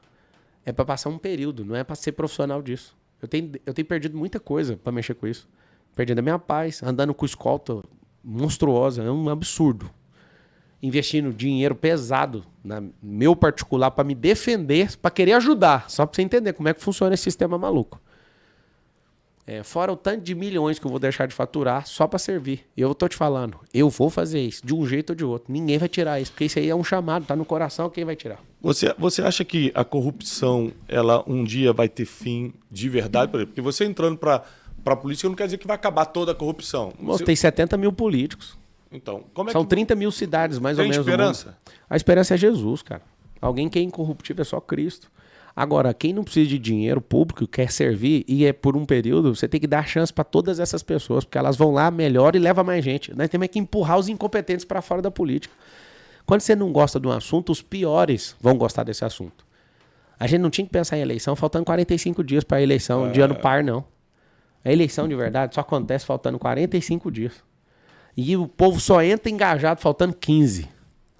S2: é para passar um período, não é para ser profissional disso. Eu tenho perdido muita coisa para mexer com isso. Perdendo a minha paz, andando com escolta monstruosa, é um absurdo. Investindo dinheiro pesado no meu particular para me defender, para querer ajudar, só para você entender como é que funciona esse sistema maluco. Fora o tanto de milhões que eu vou deixar de faturar só para servir. E eu tô te falando, eu vou fazer isso, de um jeito ou de outro. Ninguém vai tirar isso, porque isso aí é um chamado, tá no coração, quem vai tirar?
S1: Você acha que a corrupção, ela um dia vai ter fim de verdade? Por exemplo, porque você entrando para a política não quer dizer que vai acabar toda a corrupção.
S2: Moço, tem 70 mil políticos.
S1: Então, como é
S2: São
S1: que
S2: 30 mil cidades, mais ou
S1: tem
S2: menos.
S1: esperança?
S2: A esperança é Jesus, cara. Alguém que é incorruptível é só Cristo. Agora, quem não precisa de dinheiro público, quer servir, e é por um período, você tem que dar chance para todas essas pessoas, porque elas vão lá, melhor e levam mais gente. Nós temos que empurrar os incompetentes para fora da política. Quando você não gosta de um assunto, os piores vão gostar desse assunto. A gente não tinha que pensar em eleição faltando 45 dias para a eleição de ano par, não. A eleição de verdade só acontece faltando 45 dias. E o povo só entra engajado faltando 15.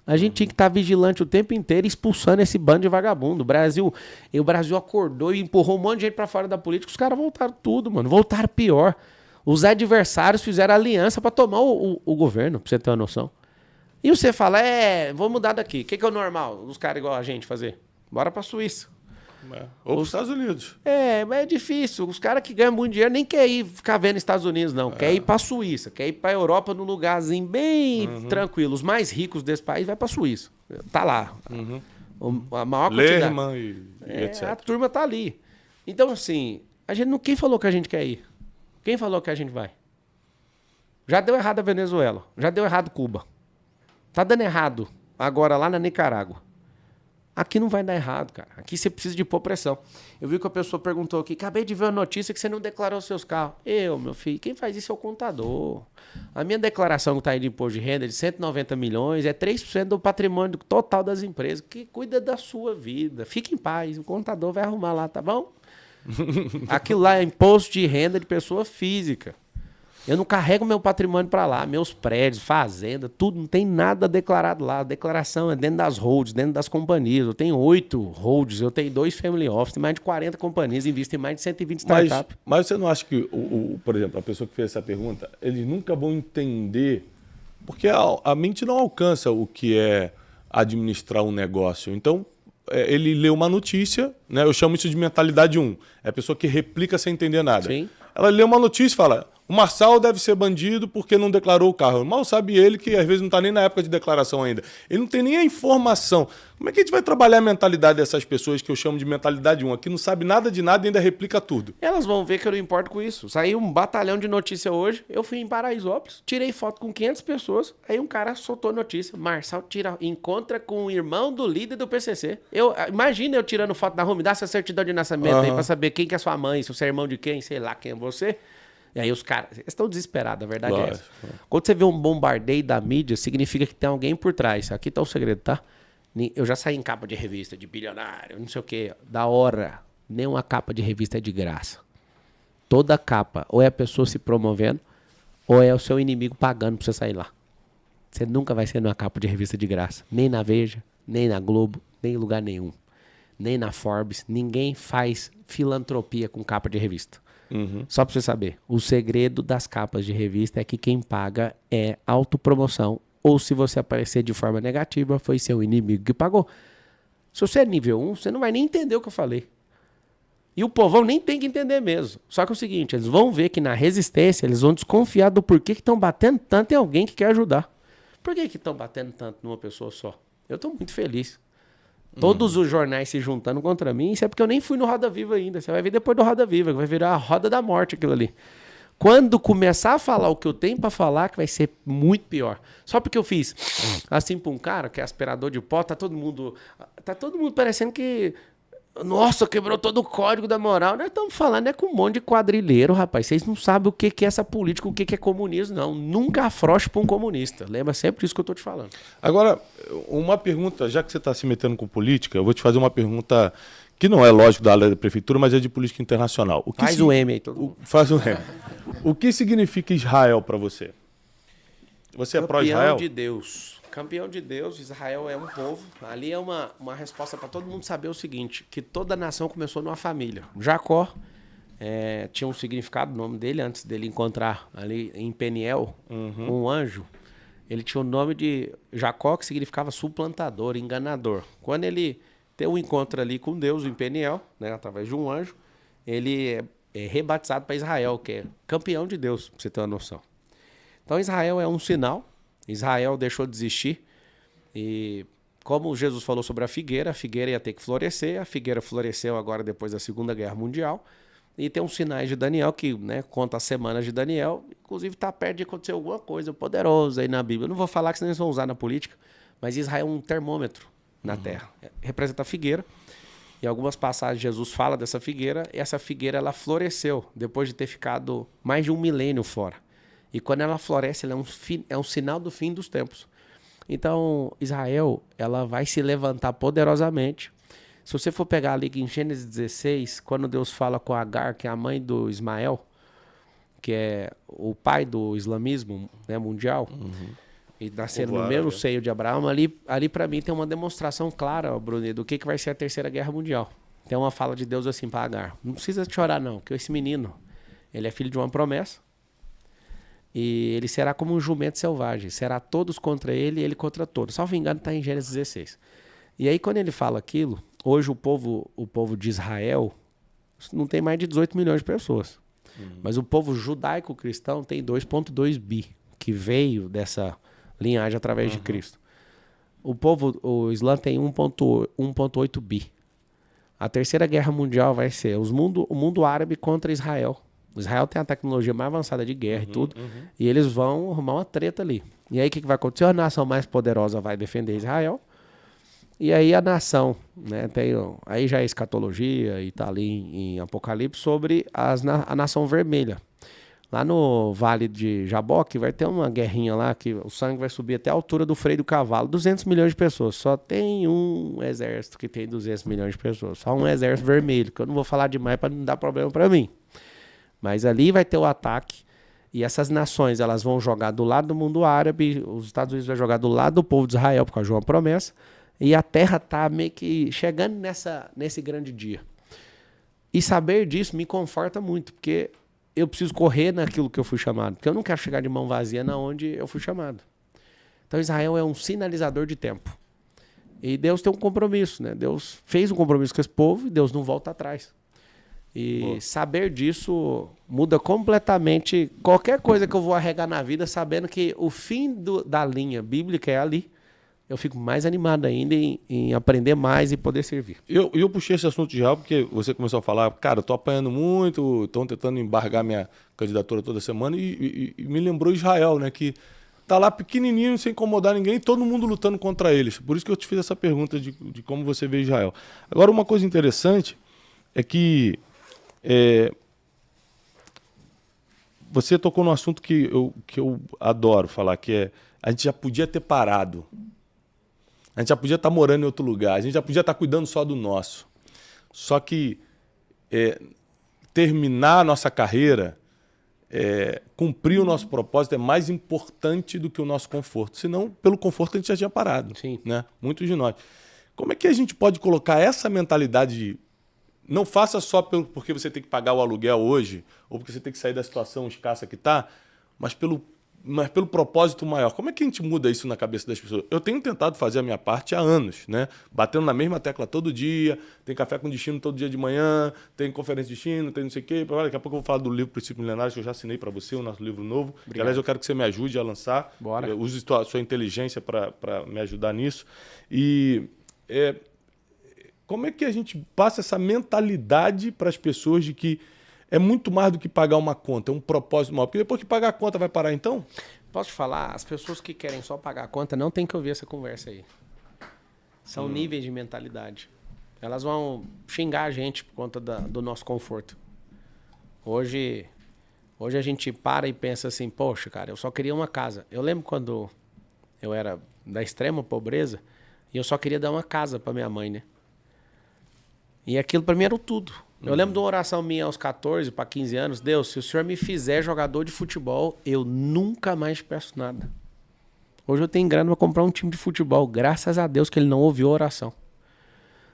S2: A gente tinha que estar vigilante o tempo inteiro expulsando esse bando de vagabundo. O Brasil acordou e empurrou um monte de gente pra fora da política. Os caras voltaram tudo, mano. Voltaram pior. Os adversários fizeram aliança pra tomar o governo, pra você ter uma noção. E você fala, vou mudar daqui. O que é o normal? Os caras igual a gente fazer? Bora pra Suíça.
S1: Ou os Estados Unidos.
S2: Mas é difícil. Os caras que ganham muito dinheiro nem querem ir ficar vendo Estados Unidos, não. Quer ir pra Suíça, quer ir pra Europa num lugarzinho bem tranquilo. Os mais ricos desse país vai pra Suíça. Tá lá. A maior quantidade.
S1: Lerman e etc.
S2: A turma tá ali. Então, assim, quem falou que a gente quer ir? Quem falou que a gente vai? Já deu errado a Venezuela. Já deu errado Cuba. Tá dando errado agora lá na Nicarágua. Aqui não vai dar errado, cara. Aqui você precisa de pôr pressão. Eu vi que a pessoa perguntou aqui, acabei de ver a notícia que você não declarou seus carros. Meu filho, quem faz isso é o contador. A minha declaração que está aí de imposto de renda de 190 milhões é 3% do patrimônio total das empresas. Que cuida da sua vida. Fique em paz, o contador vai arrumar lá, tá bom? Aquilo lá é imposto de renda de pessoa física. Eu não carrego meu patrimônio para lá, meus prédios, fazenda, tudo, não tem nada declarado lá. A declaração é dentro das holds, dentro das companhias. Eu tenho 8 holds, eu tenho 2 family office, tem mais de 40 companhias, invisto em mais de 120 startups.
S1: Mas você não acha que, por exemplo, a pessoa que fez essa pergunta, eles nunca vão entender, porque a mente não alcança o que é administrar um negócio. Então, ele lê uma notícia, né? Eu chamo isso de mentalidade 1. É a pessoa que replica sem entender nada.
S2: Sim.
S1: Ela lê uma notícia e fala... O Marçal deve ser bandido porque não declarou o carro. Mal sabe ele que às vezes não está nem na época de declaração ainda. Ele não tem nem a informação. Como é que a gente vai trabalhar a mentalidade dessas pessoas que eu chamo de mentalidade 1? Aqui não sabe nada de nada e ainda replica tudo.
S2: Elas vão ver que eu não importo com isso. Saiu um batalhão de notícia hoje. Eu fui em Paraisópolis, tirei foto com 500 pessoas. Aí um cara soltou notícia. Marçal encontra com o irmão do líder do PCC. Imagina eu tirando foto da rua, me dá essa certidão de nascimento aí pra saber quem que é sua mãe, se você é irmão de quem, sei lá quem é você. E aí os caras estão desesperados, a verdade é essa. Quando você vê um bombardeio da mídia, significa que tem alguém por trás. Aqui tá o segredo, tá? Eu já saí em capa de revista de bilionário, não sei o quê. Da hora. Nenhuma capa de revista é de graça. Toda capa, ou é a pessoa se promovendo, ou é o seu inimigo pagando pra você sair lá. Você nunca vai ser numa capa de revista de graça. Nem na Veja, nem na Globo, nem em lugar nenhum. Nem na Forbes. Ninguém faz filantropia com capa de revista. Só pra você saber. O segredo das capas de revista é que quem paga é autopromoção. Ou se você aparecer de forma negativa, foi seu inimigo que pagou. Se você é nível 1, você não vai nem entender o que eu falei. E o povão nem tem que entender mesmo. Só que é o seguinte, eles vão ver que na resistência, eles vão desconfiar do porquê que estão batendo tanto em alguém que quer ajudar. Por que estão batendo tanto numa pessoa só? Eu estou muito feliz. Todos os jornais se juntando contra mim, isso é porque eu nem fui no Roda Viva ainda. Você vai ver depois do Roda Viva, que vai virar a roda da morte aquilo ali. Quando começar a falar o que eu tenho para falar, que vai ser muito pior. Só porque eu fiz assim para um cara que é aspirador de pó, tá todo mundo parecendo que... Nossa, quebrou todo o código da moral. Nós estamos falando com um monte de quadrilheiro, rapaz. Vocês não sabem o que é essa política, o que é comunismo, não. Nunca afrouxe para um comunista. Lembra sempre isso que eu estou te falando.
S1: Agora, uma pergunta, já que você está se metendo com política, eu vou te fazer uma pergunta que não é lógico da área da prefeitura, mas é de política internacional.
S2: Faz o M aí, todo mundo.
S1: Faz o M. O que significa Israel para você? Você é pró-Israel?
S2: Campeão de Deus. Campeão de Deus, Israel é um povo. Ali é uma resposta para todo mundo saber o seguinte, que toda nação começou numa família. Jacó tinha um significado, o nome dele, antes dele encontrar ali em Peniel um anjo. Ele tinha o nome de Jacó, que significava suplantador, enganador. Quando ele tem um encontro ali com Deus em Peniel, né, através de um anjo, ele é rebatizado para Israel, que é campeão de Deus, para você ter uma noção. Então Israel é um sinal. Israel deixou de existir e como Jesus falou sobre a figueira ia ter que florescer, a figueira floresceu agora depois da Segunda Guerra Mundial e tem uns sinais de Daniel que, né, conta as semanas de Daniel, inclusive está perto de acontecer alguma coisa poderosa aí na Bíblia. Eu não vou falar que senão eles vão usar na política, mas Israel é um termômetro na terra, representa a figueira. Em algumas passagens Jesus fala dessa figueira e essa figueira ela floresceu depois de ter ficado mais de 1 milênio fora. E quando ela floresce, ela é um sinal do fim dos tempos. Então, Israel, ela vai se levantar poderosamente. Se você for pegar ali em Gênesis 16, quando Deus fala com Agar, que é a mãe do Ismael, que é o pai do islamismo, né, mundial, e nascendo no mesmo seio de Abraão, ali para mim tem uma demonstração clara, Bruno, do que vai ser a Terceira Guerra Mundial. Tem uma fala de Deus assim para Agar. Não precisa chorar não, que esse menino, ele é filho de uma promessa. E ele será como um jumento selvagem. Será todos contra ele e ele contra todos. Salvo engano, está em Gênesis 16. E aí, quando ele fala aquilo, hoje o povo de Israel não tem mais de 18 milhões de pessoas. Mas o povo judaico-cristão tem 2,2 bi, que veio dessa linhagem através de Cristo. O Islã tem 1,8 bi. A Terceira Guerra Mundial vai ser o mundo árabe contra Israel. Israel tem a tecnologia mais avançada de guerra e tudo. E eles vão arrumar uma treta ali. E aí o que vai acontecer? A nação mais poderosa vai defender Israel. E aí a nação, né, aí já é escatologia e tá ali em Apocalipse sobre a nação vermelha. Lá no Vale de Jaboque vai ter uma guerrinha lá que o sangue vai subir até a altura do freio do cavalo. 200 milhões de pessoas. Só tem um exército que tem 200 milhões de pessoas. Só um exército vermelho, que eu não vou falar demais para não dar problema para mim. Mas ali vai ter o ataque e essas nações elas vão jogar do lado do mundo árabe, os Estados Unidos vai jogar do lado do povo de Israel por causa de uma promessa e a terra está meio que chegando nesse grande dia. E saber disso me conforta muito, porque eu preciso correr naquilo que eu fui chamado, porque eu não quero chegar de mão vazia na onde eu fui chamado. Então Israel é um sinalizador de tempo. E Deus tem um compromisso, né? Deus fez um compromisso com esse povo e Deus não volta atrás. E saber disso muda completamente qualquer coisa que eu vou arregar na vida, sabendo que o fim da linha bíblica é ali. Eu fico mais animado ainda em aprender mais e poder servir.
S1: Eu puxei esse assunto de Israel porque você começou a falar, cara, eu tô apanhando muito, estão tentando embargar minha candidatura toda semana e me lembrou Israel, né, que tá lá pequenininho, sem incomodar ninguém, todo mundo lutando contra eles. Por isso que eu te fiz essa pergunta de como você vê Israel. Agora, uma coisa interessante é que você tocou num assunto que eu adoro falar, que é a gente já podia ter parado. A gente já podia estar morando em outro lugar. A gente já podia estar cuidando só do nosso. Só que terminar a nossa carreira, cumprir o nosso propósito é mais importante do que o nosso conforto. Senão, pelo conforto, a gente já tinha parado.
S2: Sim.
S1: Né? Muitos de nós. Como é que a gente pode colocar essa mentalidade de não faça só porque você tem que pagar o aluguel hoje, ou porque você tem que sair da situação escassa que está, mas pelo propósito maior? Como é que a gente muda isso na cabeça das pessoas? Eu tenho tentado fazer a minha parte há anos, né? Batendo na mesma tecla todo dia, tem café com destino todo dia de manhã, tem conferência de destino, tem não sei o quê. Daqui a pouco eu vou falar do livro Princípios Milenares, que eu já assinei para você, o nosso livro novo. Que, aliás, eu quero que você me ajude a lançar.
S2: Bora.
S1: Use sua inteligência para me ajudar nisso. E como é que a gente passa essa mentalidade para as pessoas de que é muito mais do que pagar uma conta, é um propósito maior? Porque depois que pagar a conta vai parar então?
S2: Posso te falar, as pessoas que querem só pagar a conta não tem que ouvir essa conversa aí. São níveis de mentalidade. Elas vão xingar a gente por conta do nosso conforto. Hoje a gente para e pensa assim, poxa, cara, eu só queria uma casa. Eu lembro quando eu era da extrema pobreza e eu só queria dar uma casa para minha mãe, né? E aquilo para mim era o tudo. Eu lembro de uma oração minha aos 14 para 15 anos. Deus, se o Senhor me fizer jogador de futebol, eu nunca mais peço nada. Hoje eu tenho grana para comprar um time de futebol. Graças a Deus que ele não ouviu a oração.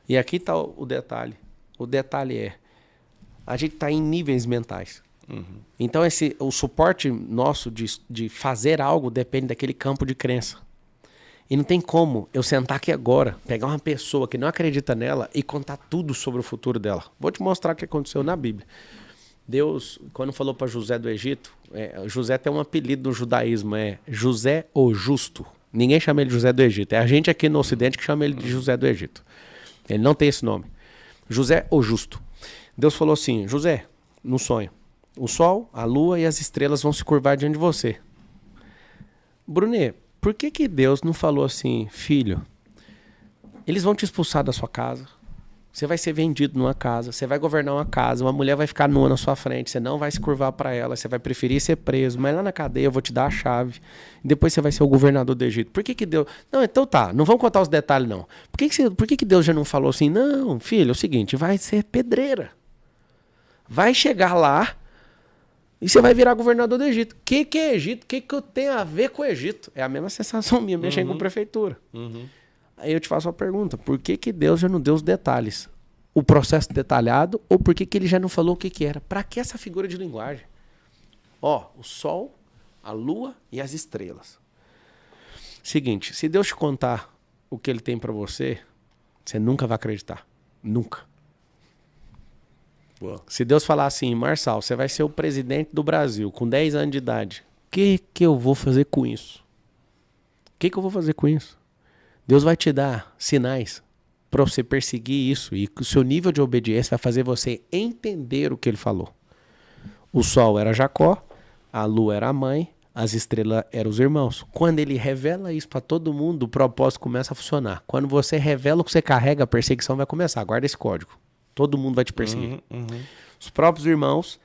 S2: E aqui está o detalhe. O detalhe é, a gente está em níveis mentais. Então o suporte nosso de fazer algo depende daquele campo de crença. E não tem como eu sentar aqui agora, pegar uma pessoa que não acredita nela e contar tudo sobre o futuro dela. Vou te mostrar o que aconteceu na Bíblia. Deus, quando falou para José do Egito, José tem um apelido no judaísmo, é José o Justo. Ninguém chama ele de José do Egito. É a gente aqui no Ocidente que chama ele de José do Egito. Ele não tem esse nome. José o Justo. Deus falou assim, José, no sonho, o sol, a lua e as estrelas vão se curvar diante de você. Brunet, por que Deus não falou assim, filho, eles vão te expulsar da sua casa, você vai ser vendido numa casa, você vai governar uma casa, uma mulher vai ficar nua na sua frente, você não vai se curvar para ela, você vai preferir ser preso, mas lá na cadeia eu vou te dar a chave, e depois você vai ser o governador do Egito. Por que Deus... Não, então tá, não vamos contar os detalhes não. Por que Deus já não falou assim, não, filho, é o seguinte, vai ser pedreira. Vai chegar lá, e você vai virar governador do Egito. O que é Egito? O que eu tenho a ver com o Egito? É a mesma sensação minha, mexendo com prefeitura. Aí eu te faço uma pergunta. Por que Deus já não deu os detalhes? O processo detalhado? Ou por que ele já não falou o que era? Para que essa figura de linguagem? Ó, o sol, a lua e as estrelas. Seguinte, se Deus te contar o que ele tem para você, você nunca vai acreditar. Nunca. Se Deus falar assim, Marçal, você vai ser o presidente do Brasil com 10 anos de idade, o que eu vou fazer com isso? O que eu vou fazer com isso? Deus vai te dar sinais para você perseguir isso e o seu nível de obediência vai fazer você entender o que ele falou. O sol era Jacó, a lua era a mãe, as estrelas eram os irmãos. Quando ele revela isso para todo mundo, o propósito começa a funcionar. Quando você revela o que você carrega, a perseguição vai começar. Guarda esse código. Todo mundo vai te perseguir. Os próprios irmãos,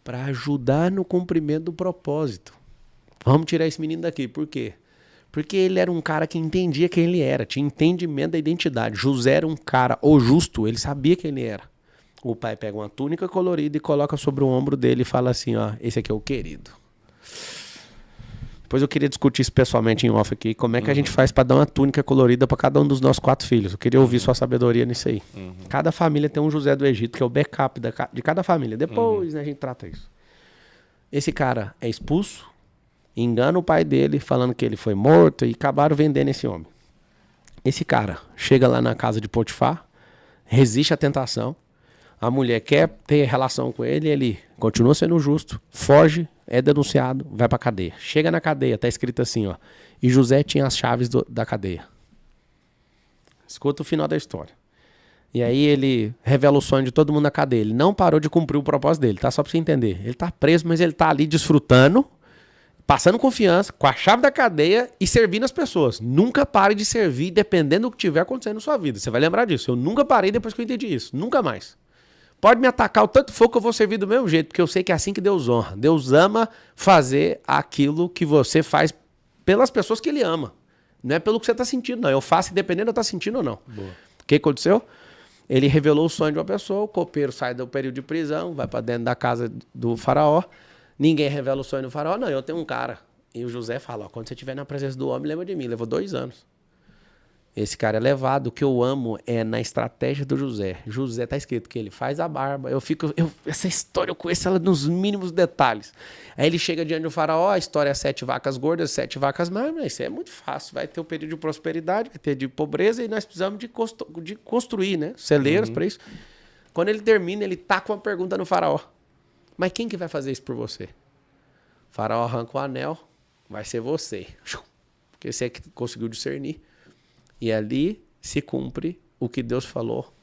S2: para ajudar no cumprimento do propósito. Vamos tirar esse menino daqui. Por quê? Porque ele era um cara que entendia quem ele era. Tinha entendimento da identidade. José era um cara, o justo, ele sabia quem ele era. O pai pega uma túnica colorida e coloca sobre o ombro dele e fala assim, ó, esse aqui é o querido. Depois eu queria discutir isso pessoalmente em off aqui, como é que a gente faz para dar uma túnica colorida para cada um dos nossos 4 filhos. Eu queria ouvir sua sabedoria nisso aí. Cada família tem um José do Egito, que é o backup de cada família. Depois a gente trata isso. Esse cara é expulso, engana o pai dele, falando que ele foi morto e acabaram vendendo esse homem. Esse cara chega lá na casa de Potifar, resiste à tentação, a mulher quer ter relação com ele, ele continua sendo justo, foge, é denunciado, vai pra cadeia. Chega na cadeia, tá escrito assim, ó. E José tinha as chaves da cadeia. Escuta o final da história. E aí ele revela o sonho de todo mundo na cadeia. Ele não parou de cumprir o propósito dele, tá? Só pra você entender. Ele tá preso, mas ele tá ali desfrutando, passando confiança, com a chave da cadeia e servindo as pessoas. Nunca pare de servir, dependendo do que tiver acontecendo na sua vida. Você vai lembrar disso. Eu nunca parei depois que eu entendi isso. Nunca mais. Pode me atacar o tanto for que eu vou servir do mesmo jeito, porque eu sei que é assim que Deus honra. Deus ama fazer aquilo que você faz pelas pessoas que Ele ama. Não é pelo que você está sentindo, não. Eu faço independente de eu estar sentindo ou não. Boa. O que aconteceu? Ele revelou o sonho de uma pessoa, o copeiro sai do período de prisão, vai para dentro da casa do faraó. Ninguém revela o sonho do faraó. Não, eu tenho um cara. E o José fala, ó, quando você estiver na presença do homem, lembra de mim. Levou 2 anos. Esse cara é levado. O que eu amo é na estratégia do José. José tá escrito que ele faz a barba. Essa história eu conheço ela nos mínimos detalhes. Aí ele chega diante do faraó, a história é 7 vacas gordas, 7 vacas magras. Mas isso é muito fácil. Vai ter o período de prosperidade, vai ter de pobreza e nós precisamos de construir, né? Celeiros para isso. Quando ele termina, ele taca uma pergunta no faraó. Mas quem que vai fazer isso por você? O faraó arranca o anel, vai ser você. Porque você é que conseguiu discernir. E ali se cumpre o que Deus falou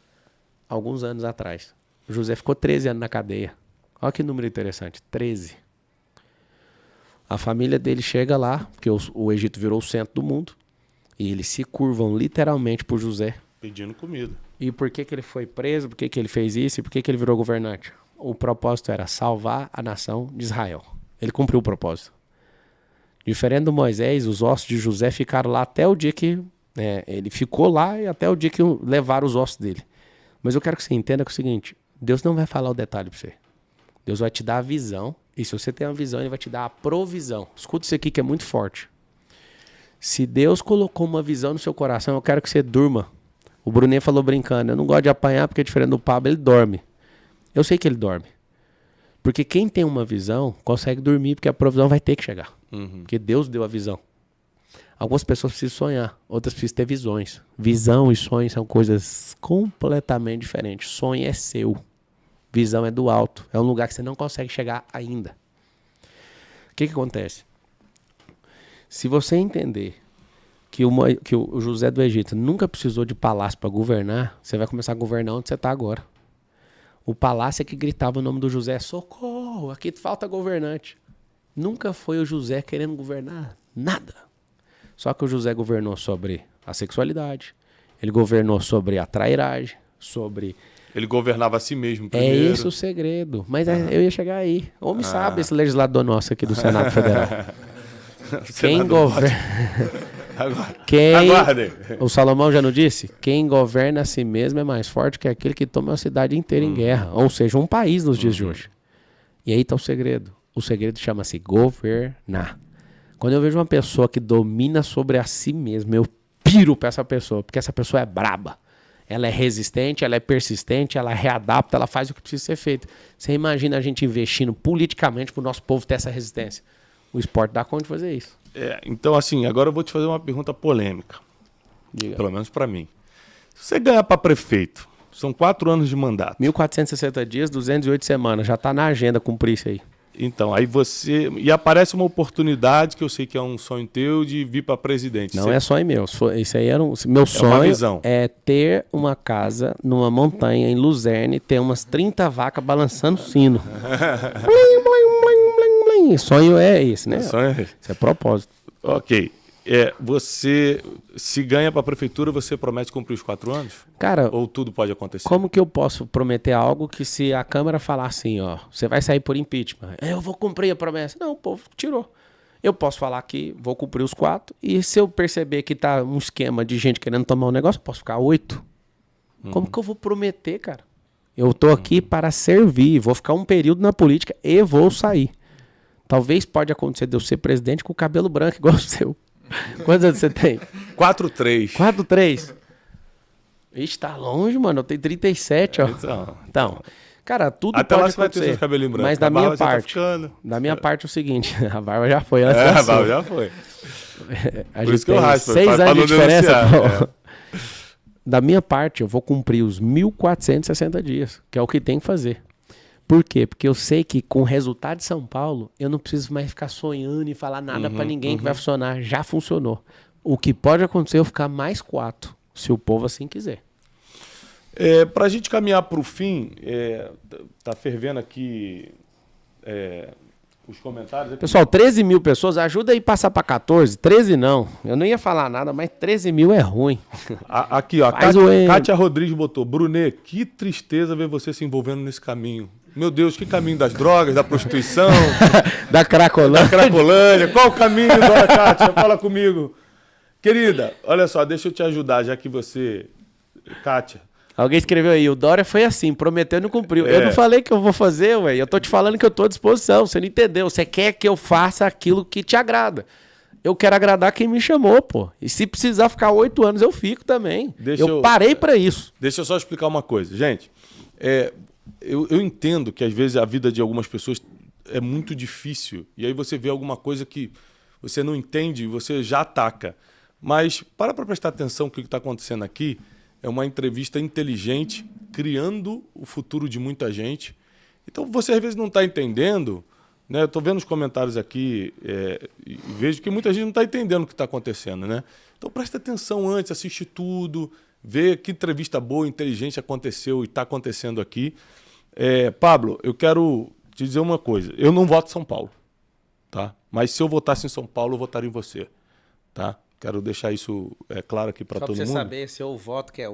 S2: alguns anos atrás. O José ficou 13 anos na cadeia. Olha que número interessante, 13. A família dele chega lá, porque o Egito virou o centro do mundo, e eles se curvam literalmente por José.
S1: Pedindo comida.
S2: E por que ele foi preso, por que ele fez isso e por que ele virou governante? O propósito era salvar a nação de Israel. Ele cumpriu o propósito. Diferente do Moisés, os ossos de José ficaram lá até o dia que... ele ficou lá e até o dia que levaram os ossos dele. Mas eu quero que você entenda que é o seguinte, Deus não vai falar o detalhe para você. Deus vai te dar a visão, e se você tem uma visão, ele vai te dar a provisão. Escuta isso aqui que é muito forte. Se Deus colocou uma visão no seu coração, eu quero que você durma. O Brunet falou brincando, eu não gosto de apanhar porque diferente do Pablo, ele dorme. Eu sei que ele dorme. Porque quem tem uma visão, consegue dormir porque a provisão vai ter que chegar. Porque Deus deu a visão. Algumas pessoas precisam sonhar, outras precisam ter visões. Visão e sonho são coisas completamente diferentes. Sonho é seu. Visão é do alto. É um lugar que você não consegue chegar ainda. O que acontece? Se você entender que o José do Egito nunca precisou de palácio para governar, você vai começar a governar onde você está agora. O palácio é que gritava o nome do José, socorro, aqui falta governante. Nunca foi o José querendo governar nada. Só que o José governou sobre a sexualidade, ele governou sobre a trairagem, sobre...
S1: Ele governava a si mesmo primeiro.
S2: É esse o segredo. Mas eu ia chegar aí. Homem sabe esse legislador nosso aqui do Senado Federal. Quem governa...
S1: Aguardem.
S2: O Salomão já não disse? Quem governa a si mesmo é mais forte que aquele que toma a cidade inteira em guerra. Ou seja, um país nos dias de hoje. E aí está o segredo. O segredo chama-se governar. Quando eu vejo uma pessoa que domina sobre a si mesma, eu piro para essa pessoa, porque essa pessoa é braba. Ela é resistente, ela é persistente, ela readapta, ela faz o que precisa ser feito. Você imagina a gente investindo politicamente para o nosso povo ter essa resistência. O esporte dá conta de fazer isso.
S1: Então, assim, agora eu vou te fazer uma pergunta polêmica.
S2: Diga.
S1: Pelo menos para mim. Se você ganhar para prefeito, são 4 anos de mandato.
S2: 1.460 dias, 208 semanas. Já está na agenda cumprir isso aí.
S1: Então, aí você... E aparece uma oportunidade, que eu sei que é um sonho teu, de vir para presidente.
S2: Não é sonho meu. Isso aí era meu sonho.
S1: Visão.
S2: É ter uma casa numa montanha em Luzerne, ter umas 30 vacas balançando sino. Blim, blim, blim, blim, blim. Sonho é esse, né?
S1: Sonho é esse.
S2: Isso é propósito.
S1: Ok. Você, se ganha para a prefeitura, você promete cumprir os 4 anos?
S2: Cara,
S1: ou tudo pode acontecer?
S2: Como que eu posso prometer algo que se a Câmara falar assim, ó, você vai sair por impeachment, eu vou cumprir a promessa. Não, o povo tirou. Eu posso falar que vou cumprir os 4 e se eu perceber que tá um esquema de gente querendo tomar um negócio, eu posso ficar 8. Como que eu vou prometer, cara? Eu tô aqui para servir, vou ficar um período na política e vou sair. Talvez pode acontecer de eu ser presidente com o cabelo branco igual o seu. Quantos anos você tem?
S1: 4-3.
S2: 4-3. Ixi, tá longe, mano. Eu tenho 37, ó. Então, cara, tudo
S1: até
S2: pode
S1: lá você vai ter
S2: acontecer.
S1: seus cabelinhos brancos.
S2: Mas da minha parte, é o seguinte, a barba já foi.
S1: A barba já foi.
S2: A gente tem 6 anos de diferença. Da minha parte, eu vou cumprir os 1.460 dias, que é o que tem que fazer. Por quê? Porque eu sei que com o resultado de São Paulo, eu não preciso mais ficar sonhando e falar nada pra ninguém que vai funcionar. Já funcionou. O que pode acontecer é eu ficar mais 4, se o povo assim quiser.
S1: Pra gente caminhar pro fim, tá fervendo aqui os comentários.
S2: Pessoal, 13 mil pessoas, ajuda aí a passar pra 14. 13 não. Eu não ia falar nada, mas 13 mil é ruim.
S1: Aqui, ó. Kátia Rodrigues botou. Brunet, que tristeza ver você se envolvendo nesse caminho. Meu Deus, que caminho das drogas, da prostituição.
S2: Da Cracolândia.
S1: Da Cracolândia. Qual o caminho, dona Kátia? Fala comigo. Querida, olha só, deixa eu te ajudar, já que você... Kátia,
S2: Alguém escreveu aí, o Dória foi assim, prometeu e não cumpriu. Eu não falei que eu vou fazer, ué. Eu tô te falando que eu tô à disposição. Você não entendeu. Você quer que eu faça aquilo que te agrada. Eu quero agradar quem me chamou, pô. E se precisar ficar 8 anos, eu fico também. Eu parei pra isso.
S1: Deixa eu só explicar uma coisa. Gente, eu entendo que às vezes a vida de algumas pessoas é muito difícil. E aí você vê alguma coisa que você não entende e você já ataca. Mas para prestar atenção no que está acontecendo aqui. É uma entrevista inteligente, criando o futuro de muita gente. Então, você às vezes não está entendendo, né? Eu estou vendo os comentários aqui e vejo que muita gente não está entendendo o que está acontecendo, né? Então, presta atenção antes, assiste tudo, vê que entrevista boa, inteligente aconteceu e está acontecendo aqui. Pablo, eu quero te dizer uma coisa. Eu não voto em São Paulo, tá? Mas se eu votasse em São Paulo, eu votaria em você, tá? Quero deixar isso claro aqui para todo mundo.
S2: Só para você saber, seu voto que é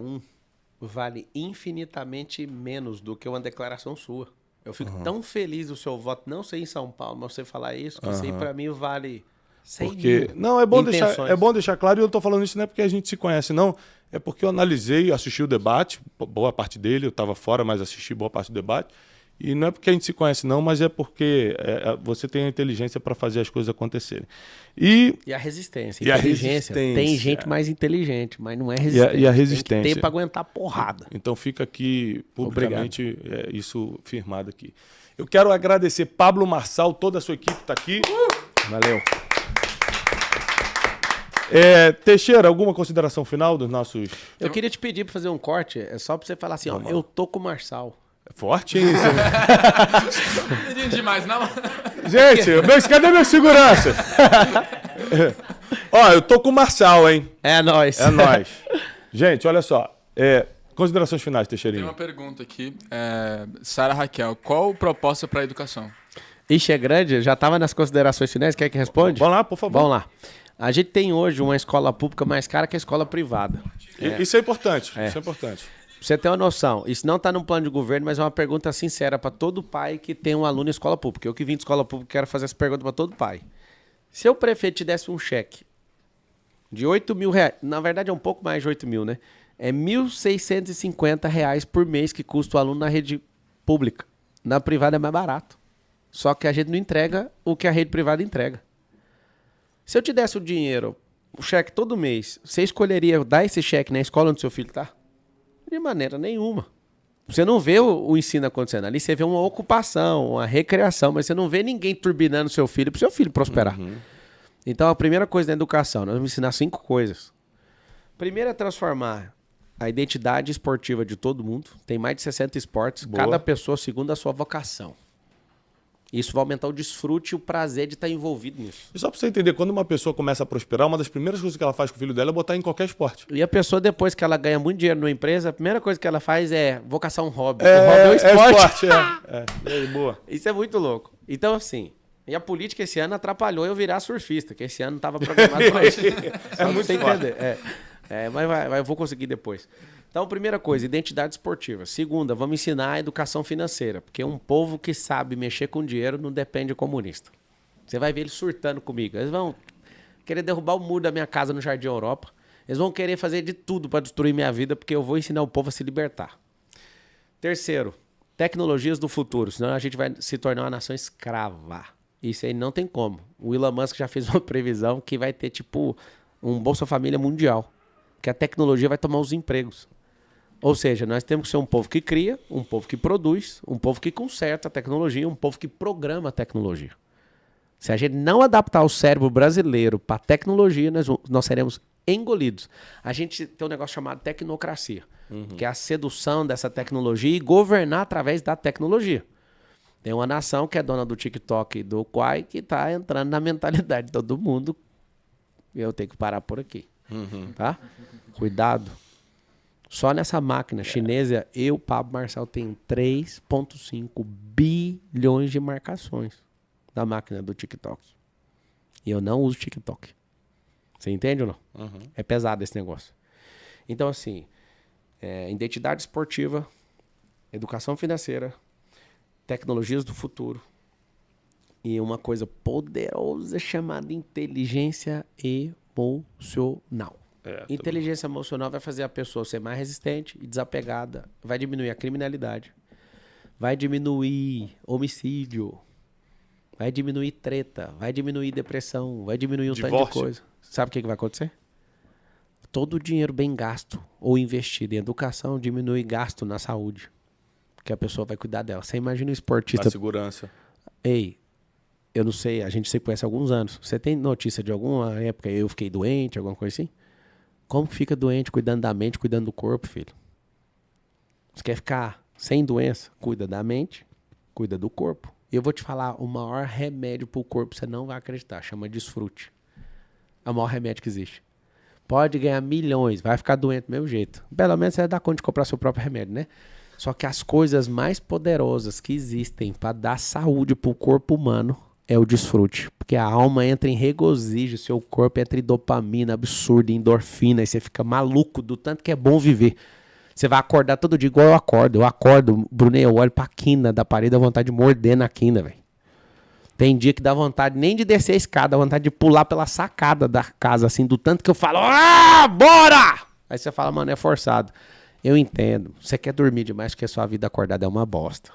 S2: vale infinitamente menos do que uma declaração sua. Eu fico tão feliz do seu voto não ser em São Paulo, mas você falar isso, que isso aí para mim vale 100 mil.
S1: Não, é bom deixar claro, e eu não estou falando isso não é porque a gente se conhece, não. É porque eu analisei, assisti o debate, boa parte dele, eu estava fora, mas assisti boa parte do debate. E não é porque a gente se conhece, não, mas é porque você tem a inteligência para fazer as coisas acontecerem. E
S2: a resistência. Inteligência. Tem gente mais inteligente, mas não é resistente.
S1: E a resistência.
S2: Tem que ter para aguentar porrada.
S1: Então fica aqui publicamente isso firmado aqui. Eu quero agradecer Pablo Marçal, toda a sua equipe está aqui.
S2: Valeu.
S1: Teixeira, alguma consideração final dos nossos...
S2: Eu queria te pedir para fazer um corte, só para você falar assim, eu tô com o Marçal.
S1: É forte isso.
S3: Não demais, não.
S1: Gente, cadê meu segurança? Eu tô com o Marçal, hein?
S2: É nóis.
S1: É nóis. Gente, olha só. Considerações finais, Teixeirinho.
S3: Tem uma pergunta aqui. Sara Raquel, qual proposta para a educação?
S2: Ixi, é grande? Já estava nas considerações finais? Quer que responde?
S1: Vamos lá, por favor.
S2: Vamos lá. A gente tem hoje uma escola pública mais cara que a escola privada.
S1: Isso é importante. Isso é importante.
S2: Pra você ter uma noção, isso não está no plano de governo, mas é uma pergunta sincera para todo pai que tem um aluno em escola pública. Eu que vim de escola pública quero fazer essa pergunta para todo pai. Se o prefeito te desse um cheque de 8 mil reais, na verdade é um pouco mais de 8 mil, né? É R$1.650 por mês que custa o aluno na rede pública. Na privada é mais barato. Só que a gente não entrega o que a rede privada entrega. Se eu te desse o dinheiro, o cheque todo mês, você escolheria dar esse cheque na escola onde seu filho está? De maneira nenhuma. Você não vê o ensino acontecendo ali, você vê uma ocupação, uma recreação, mas você não vê ninguém turbinando seu filho para o seu filho prosperar. Então, a primeira coisa da educação, nós vamos ensinar 5 coisas. Primeiro é transformar a identidade esportiva de todo mundo. Tem mais de 60 esportes, cada pessoa segundo a sua vocação. Isso vai aumentar o desfrute e o prazer de estar envolvido nisso.
S1: E só para você entender, quando uma pessoa começa a prosperar, uma das primeiras coisas que ela faz com o filho dela é botar em qualquer esporte.
S2: E a pessoa, depois que ela ganha muito dinheiro numa empresa, a primeira coisa que ela faz é vocação hobby. O hobby é o esporte.
S1: Boa.
S2: Isso é muito louco. Então, assim, e a política esse ano atrapalhou eu virar surfista, que esse ano não estava programado para isso.
S1: É muito
S2: você entender. Mas eu vou conseguir depois. Então, primeira coisa, identidade esportiva. Segunda, vamos ensinar a educação financeira, porque um povo que sabe mexer com dinheiro não depende de comunista. Você vai ver eles surtando comigo. Eles vão querer derrubar o muro da minha casa no Jardim Europa. Eles vão querer fazer de tudo para destruir minha vida, porque eu vou ensinar o povo a se libertar. Terceiro, tecnologias do futuro, senão a gente vai se tornar uma nação escrava. Isso aí não tem como. O Elon Musk já fez uma previsão que vai ter, tipo, um Bolsa Família mundial, que a tecnologia vai tomar os empregos. Ou seja, nós temos que ser um povo que cria, um povo que produz, um povo que conserta a tecnologia, um povo que programa a tecnologia. Se a gente não adaptar o cérebro brasileiro para a tecnologia, nós seremos engolidos. A gente tem um negócio chamado tecnocracia, que é a sedução dessa tecnologia e governar através da tecnologia. Tem uma nação que é dona do TikTok e do Quai que está entrando na mentalidade de todo mundo. E eu tenho que parar por aqui. Tá? Cuidado. Só nessa máquina chinesa, Pablo Marçal, tenho 3,5 bilhões de marcações da máquina do TikTok. E eu não uso TikTok. Você entende ou não? É pesado esse negócio. Então, assim, identidade esportiva, educação financeira, tecnologias do futuro e uma coisa poderosa chamada inteligência emocional. Inteligência emocional vai fazer a pessoa ser mais resistente e desapegada. Vai diminuir a criminalidade. Vai diminuir homicídio. Vai diminuir treta. Vai diminuir depressão. Vai diminuir um tanto de coisa. Sabe o que vai acontecer? Todo o dinheiro bem gasto ou investido em educação diminui gasto na saúde. Porque a pessoa vai cuidar dela. Você imagina um esportista...
S1: A segurança.
S2: Ei, eu não sei, a gente se conhece há alguns anos. Você tem notícia de alguma época eu fiquei doente, alguma coisa assim? Como fica doente cuidando da mente, cuidando do corpo, filho? Você quer ficar sem doença? Cuida da mente, cuida do corpo. E eu vou te falar, o maior remédio pro corpo, você não vai acreditar, chama desfrute. É o maior remédio que existe. Pode ganhar milhões, vai ficar doente do mesmo jeito. Pelo menos você vai dar conta de comprar seu próprio remédio, né? Só que as coisas mais poderosas que existem para dar saúde pro corpo humano é o desfrute. Porque a alma entra em regozijo, seu corpo entra em dopamina absurda, endorfina, e você fica maluco do tanto que é bom viver. Você vai acordar todo dia igual eu acordo. Eu acordo, Brunet, eu olho pra quina da parede, dá vontade de morder na quina, velho. Tem dia que dá vontade nem de descer a escada, dá vontade de pular pela sacada da casa, assim, do tanto que eu falo, bora! Aí você fala, mano, é forçado. Eu entendo. Você quer dormir demais porque a sua vida acordada é uma bosta.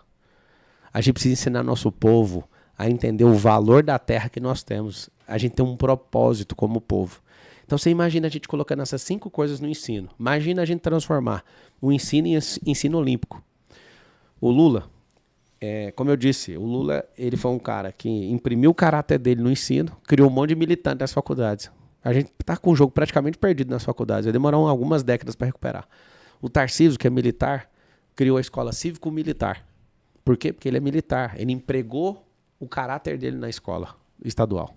S2: A gente precisa ensinar nosso povo a entender o valor da terra que nós temos. A gente tem um propósito como povo. Então você imagina a gente colocando essas 5 coisas no ensino. Imagina a gente transformar o ensino em ensino olímpico. O Lula, como eu disse, o Lula ele foi um cara que imprimiu o caráter dele no ensino, criou um monte de militante nas faculdades. A gente está com o jogo praticamente perdido nas faculdades. Vai demorar algumas décadas para recuperar. O Tarcísio, que é militar, criou a escola cívico-militar. Por quê? Porque ele é militar. Ele empregou o caráter dele na escola estadual.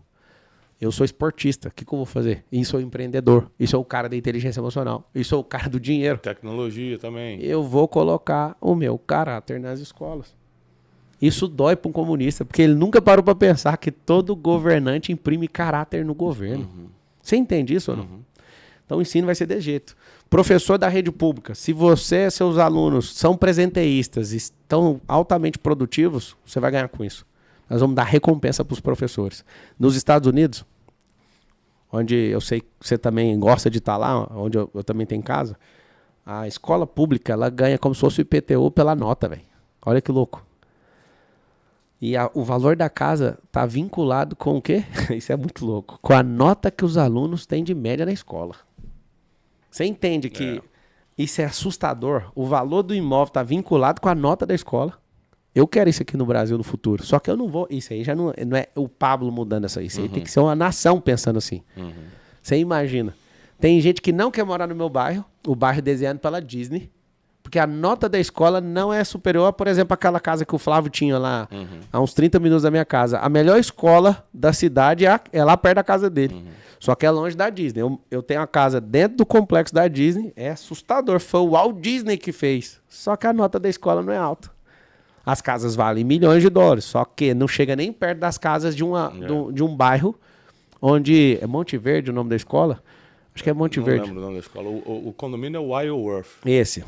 S2: Eu sou esportista. O que eu vou fazer? E sou empreendedor. E sou o cara da inteligência emocional. E sou o cara do dinheiro.
S1: Tecnologia também.
S2: Eu vou colocar o meu caráter nas escolas. Isso dói para um comunista, porque ele nunca parou para pensar que todo governante imprime caráter no governo. Você entende isso ou não? Então o ensino vai ser desse jeito. Professor da rede pública, se você e seus alunos são presenteístas e estão altamente produtivos, você vai ganhar com isso. Nós vamos dar recompensa para os professores. Nos Estados Unidos, onde eu sei que você também gosta de estar lá, onde eu também tenho casa, a escola pública ela ganha como se fosse o IPTU pela nota, velho. Olha que louco. E o valor da casa está vinculado com o quê? Isso é muito louco. Com a nota que os alunos têm de média na escola. Você entende que isso é assustador? O valor do imóvel está vinculado com a nota da escola. Eu quero isso aqui no Brasil no futuro. Só que eu não vou... Isso aí já não é o Pablo mudando isso aí. Isso aí tem que ser uma nação pensando assim. Você imagina. Tem gente que não quer morar no meu bairro. O bairro desenhado pela Disney. Porque a nota da escola não é superior a, por exemplo, aquela casa que o Flávio tinha lá, a uns 30 minutos da minha casa. A melhor escola da cidade é lá perto da casa dele. Só que é longe da Disney. Eu tenho a casa dentro do complexo da Disney. É assustador. Foi o Walt Disney que fez. Só que a nota da escola não é alta. As casas valem milhões de dólares. Só que não chega nem perto das casas de um bairro onde... É Monte Verde o nome da escola? Acho que é Monte Verde.
S1: Não lembro o nome da escola. O condomínio é Wildworth.
S2: Esse.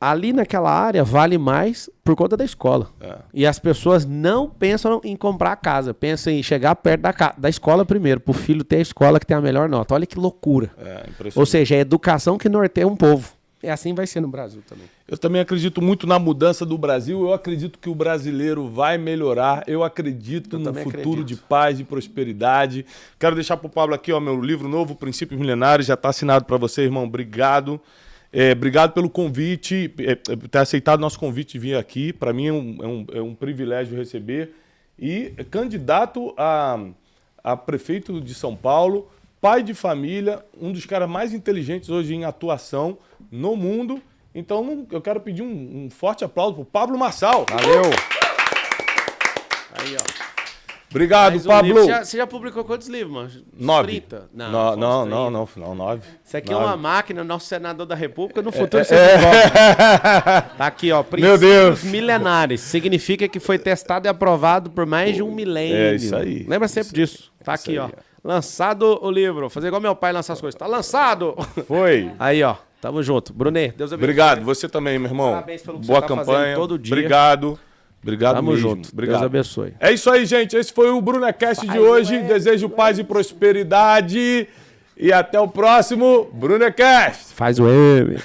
S2: Ali naquela área vale mais por conta da escola. E as pessoas não pensam em comprar a casa. Pensam em chegar perto da escola primeiro. Para o filho ter a escola que tem a melhor nota. Olha que loucura. Ou seja, é a educação que norteia um povo. E assim vai ser no Brasil também.
S1: Eu também acredito muito na mudança do Brasil. Eu acredito que o brasileiro vai melhorar. Eu acredito no futuro de paz e prosperidade. Quero deixar para o Pablo aqui, ó, meu livro novo, Princípios Milenares. Já está assinado para você, irmão. Obrigado. Obrigado pelo convite, ter aceitado nosso convite de vir aqui. Para mim é um privilégio receber. E candidato a prefeito de São Paulo, pai de família, um dos caras mais inteligentes hoje em atuação no mundo. Então eu quero pedir um forte aplauso para o Pablo Marçal.
S2: Valeu! Aí, ó.
S1: Obrigado, Pablo.
S2: Você já publicou quantos livros, mano?
S1: 9.
S2: 30?
S1: Não, 9.
S2: Isso aqui 9. É uma máquina, nosso senador da República, no futuro você Tá aqui, ó. Princípios milenares. Significa que foi testado e aprovado por mais de um milênio.
S1: É isso aí.
S2: Lembra sempre disso. Tá aqui, ó. Lançado o livro. Fazer igual meu pai lançar as coisas. Tá lançado!
S1: Foi.
S2: Aí, ó. Tamo junto. Brunet, Deus abençoe.
S1: Obrigado. Você também, meu irmão.
S2: Parabéns pelo que
S1: Boa
S2: você tá
S1: campanha.
S2: todo dia.
S1: Obrigado. Obrigado
S2: Tamo
S1: mesmo.
S2: junto.
S1: Obrigado.
S2: Deus abençoe.
S1: É isso aí, gente. Esse foi o BrunoCast de hoje. Desejo paz e prosperidade. E até o próximo Brunecast.
S2: Faz o M.